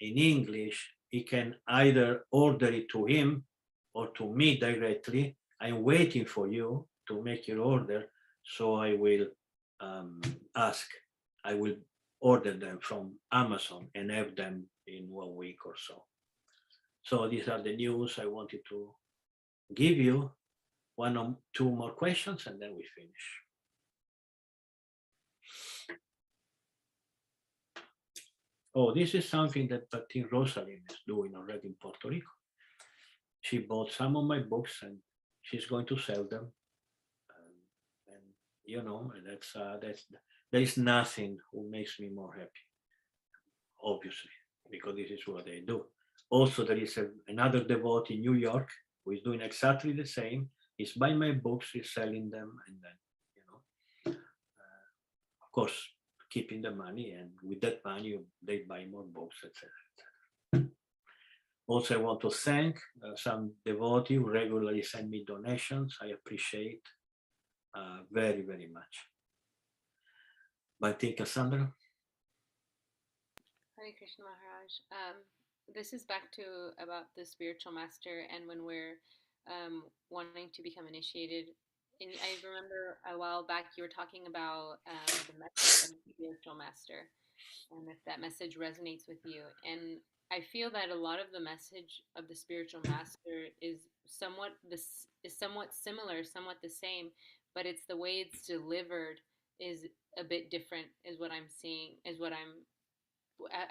in English, he can either order it to him or to me directly. I'm waiting for you to make your order, so I will I will order them from Amazon and have them in 1 week or so. So these are the news I wanted to give you. 1 or 2 more questions and then we finish. Oh, this is something that Bhakti Rosalind is doing already in Puerto Rico. She bought some of my books and she's going to sell them. And there is nothing who makes me more happy, obviously, because this is what they do. Also, there is another devotee in New York who is doing exactly the same. He's buying my books, he's selling them, and then, of course, keeping the money, and with that money, they buy more books, etc. Also, I want to thank some devotee who regularly send me donations. I appreciate very, very much. Bhakti Cassandra. Hare Krishna Maharaj. This is back to about the spiritual master and when we're wanting to become initiated. And I remember a while back you were talking about the message of the spiritual master and if that message resonates with you. And I feel that a lot of the message of the spiritual master is somewhat similar, somewhat the same, but it's the way it's delivered is a bit different, is what I'm seeing, is what I'm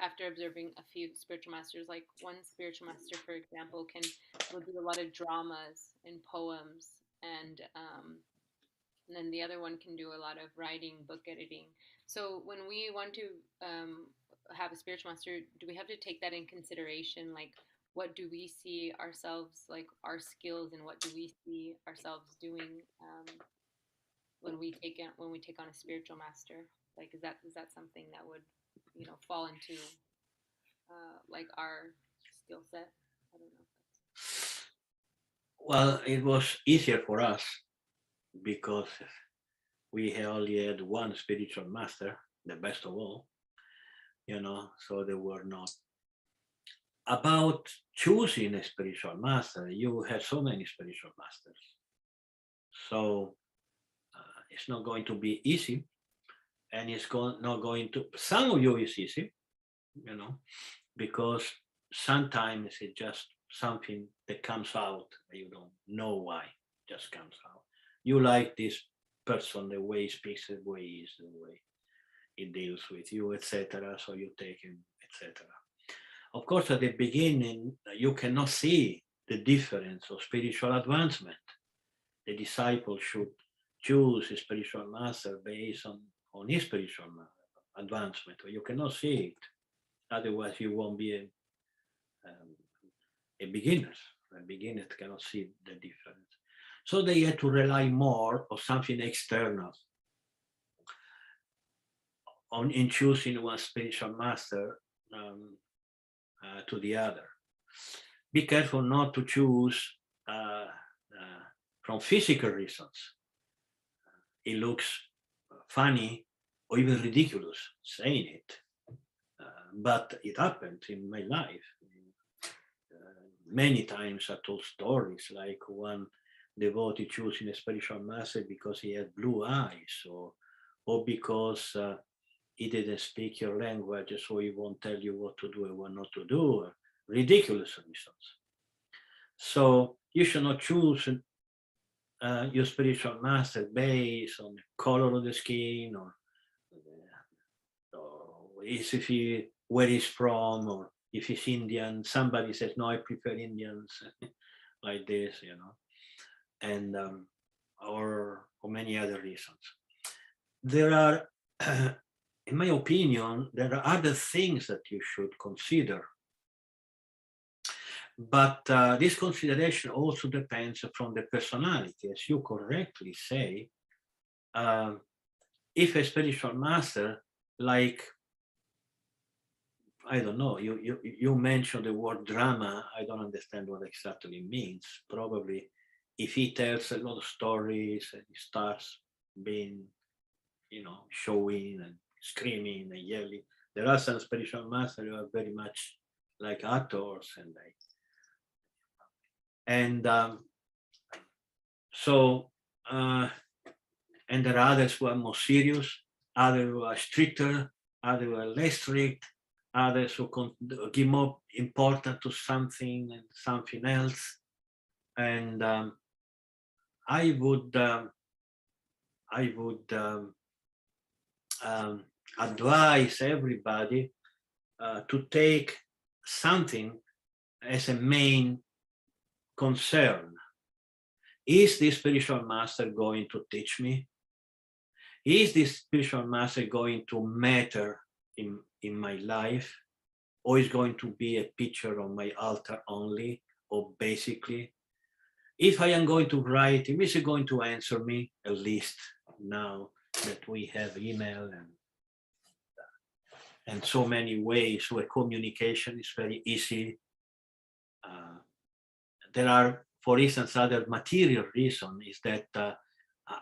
after observing a few spiritual masters. Like one spiritual master, for example, will do a lot of dramas and poems, and then the other one can do a lot of writing, book editing. So when we want to have a spiritual master, do we have to take that in consideration? Like, what do we see ourselves, like our skills, and what do we see ourselves doing when we take on a spiritual master? Like, is that something that would fall into like our skill set? I don't know. Well, it was easier for us because we only had one spiritual master, the best of all, so there were not about choosing a spiritual master, you have so many spiritual masters. So it's not going to be easy, and it's not going to, some of you is easy, you know, because sometimes it's just something that comes out, you don't know why, just comes out. You like this person, the way he speaks, the way he is, the way he deals with you, etc. So you take him, etc. Of course, at the beginning, you cannot see the difference of spiritual advancement. The disciple should choose a spiritual master based on his spiritual advancement. You cannot see it. Otherwise, you won't be a beginner. A beginner cannot see the difference. So they had to rely more on something external in choosing one spiritual master to the other. Be careful not to choose from physical reasons. It looks funny or even ridiculous saying it, but it happened in my life. Many times I told stories like one devotee choosing a spiritual master because he had blue eyes, or because he didn't speak your language, so he won't tell you what to do and what not to do. Ridiculous reasons. So you should not choose your spiritual master based on the color of the skin, or if he, where he's from, or if he's Indian. Somebody says, no, I prefer Indians, like this, you know, and or many other reasons. There are, in my opinion, there are other things that you should consider. But this consideration also depends from the personality. As you correctly say, if a spiritual master, like, I don't know, you mentioned the word drama, I don't understand what exactly it means. Probably if he tells a lot of stories and he starts being, you know, showing and screaming and yelling. There are some spiritual masters who are very much like actors, and and there are others who are more serious, others who are stricter, others who are less strict, others who give more importance to something and something else. And I would advise everybody to take something as a main concern. Is this spiritual master going to teach me? Is this spiritual master going to matter in my life? Or is going to be a picture on my altar only? Or basically, if I am going to write him, is he going to answer me? At least now that we have email and so many ways where communication is very easy. There are, for instance, other material reason is that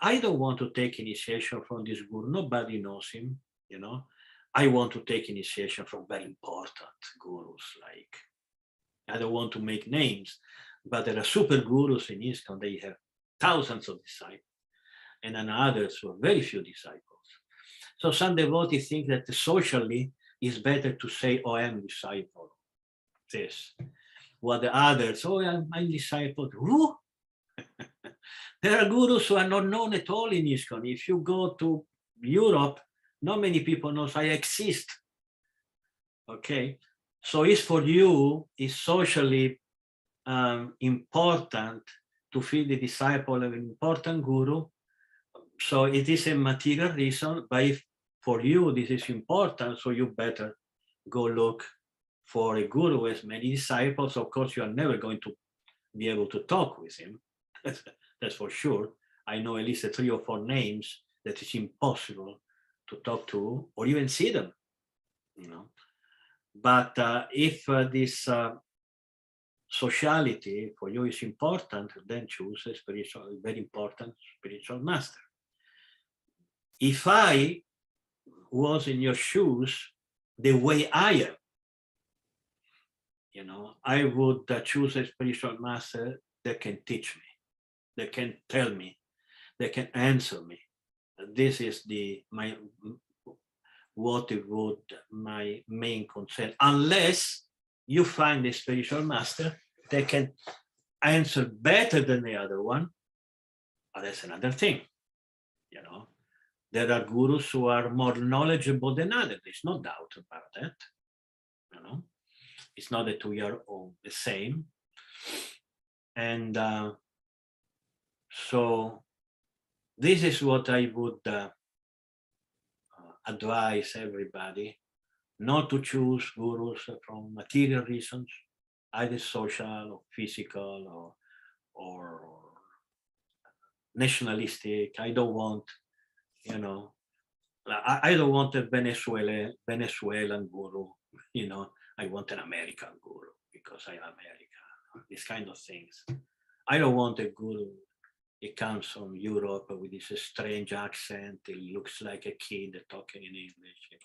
I don't want to take initiation from this guru. Nobody knows him, you know. I want to take initiation from very important gurus. Like, I don't want to make names, but there are super gurus in ISKCON. They have thousands of disciples, and then others who have very few disciples. So some devotees think that socially it's better to say, oh, I am disciple. This. While the others, oh, I'm disciple. Who? There are gurus who are not known at all in ISKCON. If you go to Europe, not many people know I exist. Okay, so it's for you, it's socially important to feel the disciple of an important guru. So it is a material reason, but if for you this is important, so you better go look for a guru who has many disciples. Of course, you are never going to be able to talk with him. That's for sure. I know at least 3 or 4 names that is impossible to talk to or even see them, you know. But if this sociality for you is important, then choose a spiritual, very important spiritual master. If I was in your shoes, the way I am, You know, I would choose a spiritual master that can teach me, that can tell me, that can answer me. This is my main concern. Unless you find a spiritual master that can answer better than the other one, that's another thing. You know, there are gurus who are more knowledgeable than others. There's no doubt about that. You know, it's not that we are all the same. And so this is what I would advise everybody, not to choose gurus from material reasons, either social or physical or nationalistic. I don't want, you know, I don't want a Venezuelan guru, you know, I want an American guru because I am American, these kind of things. I don't want a guru, it comes from Europe with this strange accent, it looks like a kid talking in English, you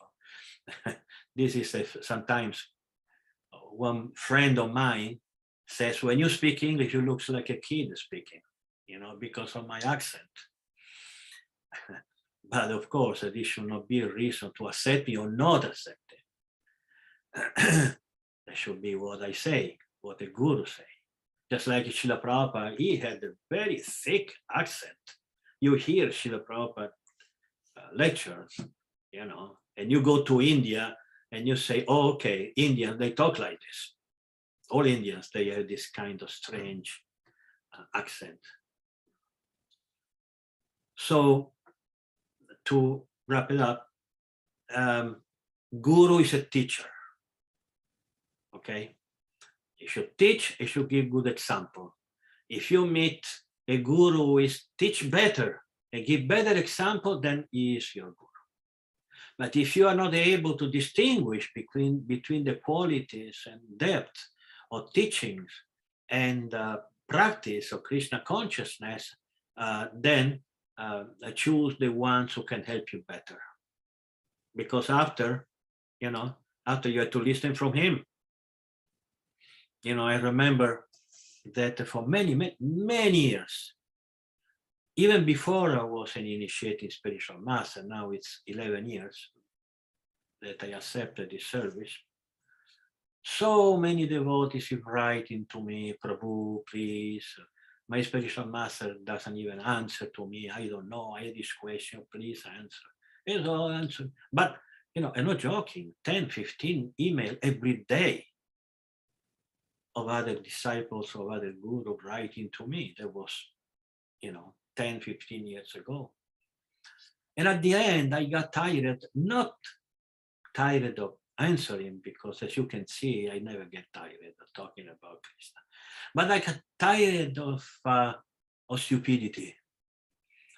know. This is sometimes one friend of mine says, when you speak English, you look like a kid speaking, you know, because of my accent. But of course, this should not be a reason to accept me or not accept it. That should be what I say, what the guru say. Just like Srila Prabhupada, he had a very thick accent. You hear Srila Prabhupada lectures, you know, and you go to India and you say, oh, okay, Indians, they talk like this. All Indians, they have this kind of strange accent. So to wrap it up, guru is a teacher, okay? He should teach, he should give good example. If you meet a guru who is teach better and give better example, then he is your guru. But if you are not able to distinguish between the qualities and depth of teachings and practice of Krishna consciousness, then choose the ones who can help you better. Because after you have to listen from him. You know, I remember that for many years, even before I was an initiating spiritual master, now it's 11 years that I accepted this service. So many devotees are writing to me, Prabhu, please, my spiritual master doesn't even answer to me. I don't know, I had this question, please answer. It's all answered. But, you know, I'm not joking, 10, 15 email every day of other disciples, of other guru writing to me. That was, you know, 10, 15 years ago. And at the end, I got tired, not tired of answering, because as you can see, I never get tired of talking about Krishna. But I got tired of stupidity,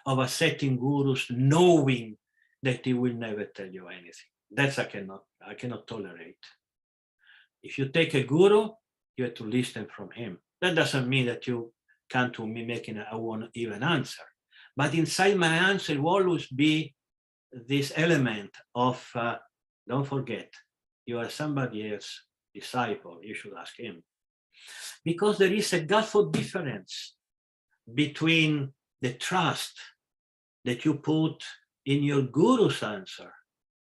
of accepting gurus knowing that he will never tell you anything. That's I cannot tolerate. If you take a guru, you have to listen from him. That doesn't mean that you come to me making I won't even answer. But inside my answer will always be this element of, don't forget, you are somebody else's disciple, you should ask him. Because there is a gulf difference between the trust that you put in your guru's answer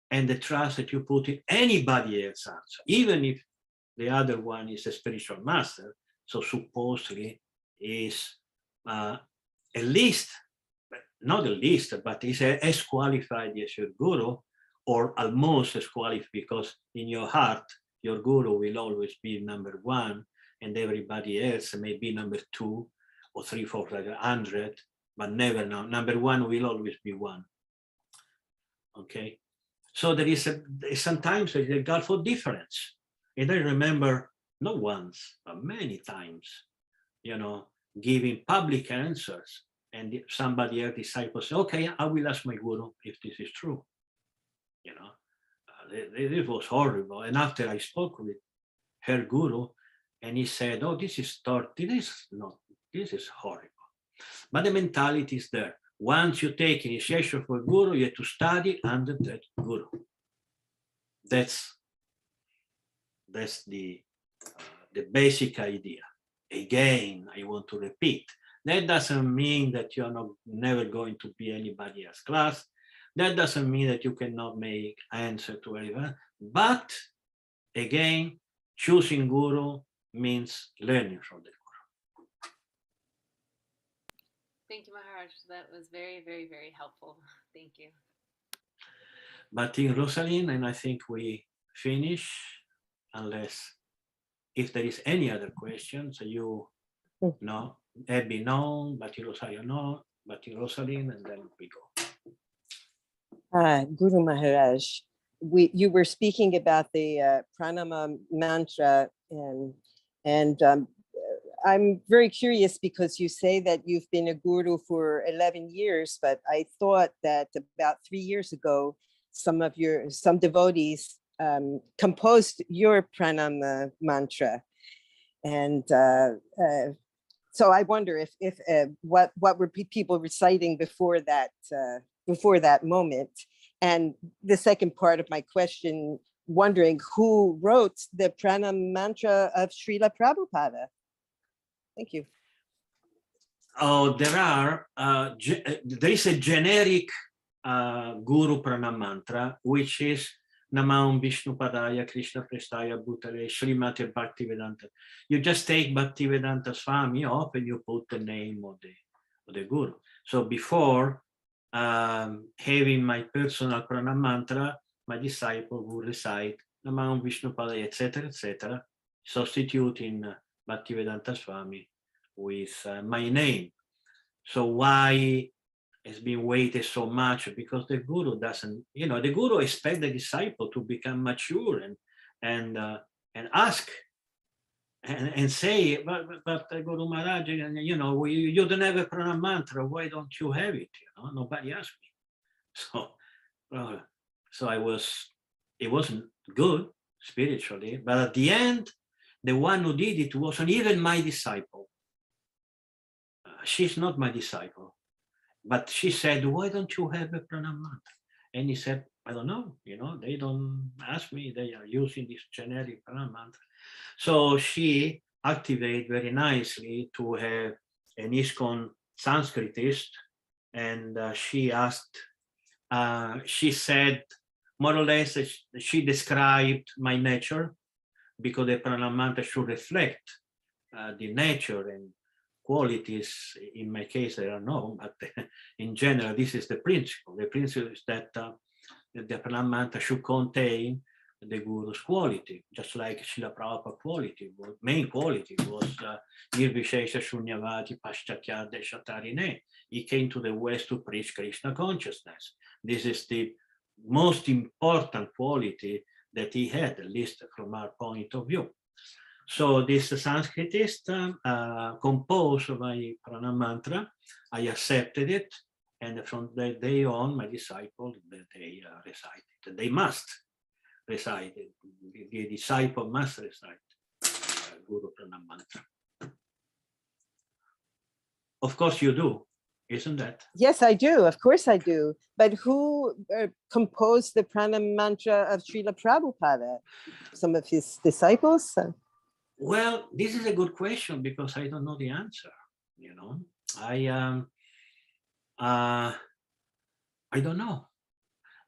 and the trust that you put in anybody else's answer, even if the other one is a spiritual master, so supposedly is at least, not the least, but is as qualified as your guru, or almost as qualified, because in your heart, your guru will always be number one, and everybody else may be number 2 or 3, 4, 500, but never now. Number one will always be one. Okay, so there is sometimes a gulf of difference. And I remember not once, but many times, you know, giving public answers, and somebody else disciples say, okay, I will ask my guru if this is true. You know, it was horrible. And after I spoke with her guru, and he said, oh, this is horrible. But the mentality is there. Once you take initiation for guru, you have to study under that guru. That's the the basic idea. Again, I want to repeat, that doesn't mean that you're not never going to be anybody else's class. That doesn't mean that you cannot make answer to everyone. But again, choosing guru means learning from the guru. Thank you, Maharaj. That was very, very, very helpful. Thank you. But in Rosalind, and I think we finish, unless if there is any other questions, you know, Abby no, but Rosario no, but Rosalind, and then we go. Guru Maharaj, you were speaking about the pranama mantra, and I'm very curious because you say that you've been a guru for 11 years, but I thought that about 3 years ago, some devotees composed your pranama mantra, and so I wonder if what were people reciting before that moment. And the second part of my question, wondering who wrote the pranam mantra of Srila Prabhupada. Thank you. Oh, there is a generic guru pranam mantra, which is Namam Vishnu Padaya Krishna Prestaya Bhutale Srimati Bhaktivedanta. You just take Bhaktivedanta Swami off and you put the name of the guru. So before having my personal pranam mantra, my disciple would recite Namam Vishnu Padaya, etc., substituting Bhaktivedanta Swami with my name. So why has been waited so much? Because the guru doesn't, the guru expects the disciple to become mature and ask and say, but Guru Maharaj, you don't have a pranam mantra. Why don't you have it? Nobody asked me. So it wasn't good spiritually, but at the end, the one who did it wasn't even my disciple. She's not my disciple. But she said, why don't you have a pranam mantra? And he said, I don't know, they don't ask me, they are using this generic pranam mantra. So she activated very nicely to have an ISKCON Sanskritist, and she asked, she said, more or less, she described my nature, because the pranam mantra should reflect the nature and qualities. In my case, I don't know, but in general, this is the principle. The principle is that the pranam mantra should contain the guru's quality, just like Srila Prabhupada quality. Main quality was Nirvishesha Shunyavadi Paschatya Deshatarine. He came to the West to preach Krishna consciousness. This is the most important quality that he had, at least from our point of view. So this Sanskritist composed my pranam mantra. I accepted it, and from that day on, my disciples, they recited. They must recite it. The disciple must recite Guru pranam mantra. Of course you do, isn't that? Yes, I do. Of course I do. But who composed the pranam mantra of Srila Prabhupada? Some of his disciples? Well, this is a good question because I don't know the answer. I don't know.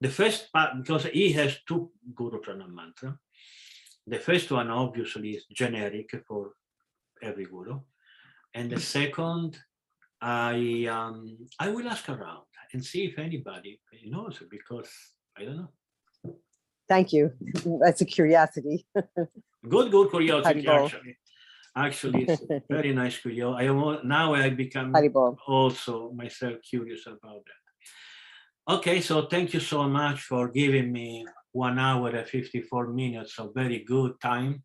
The first part, because he has two Guru Pranam mantra. The first one obviously is generic for every guru, and the second, I will ask around and see if anybody knows, because I don't know. Thank you. That's a curiosity. Good curiosity, actually. It's very nice curiosity. Now I become also myself curious about that. Okay, so thank you so much for giving me 1 hour and 54 minutes of very good time.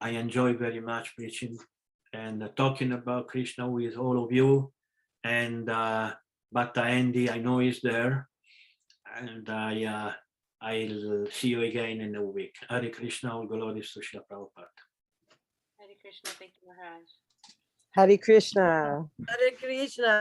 I enjoy very much preaching and talking about Krishna with all of you. And Bhatta Andy, I know is there, and I'll see you again in a week. Hare Krishna, all glories to Srila Prabhupada. Hare Krishna, thank you, Maharaj. Hare Krishna. Hare Krishna.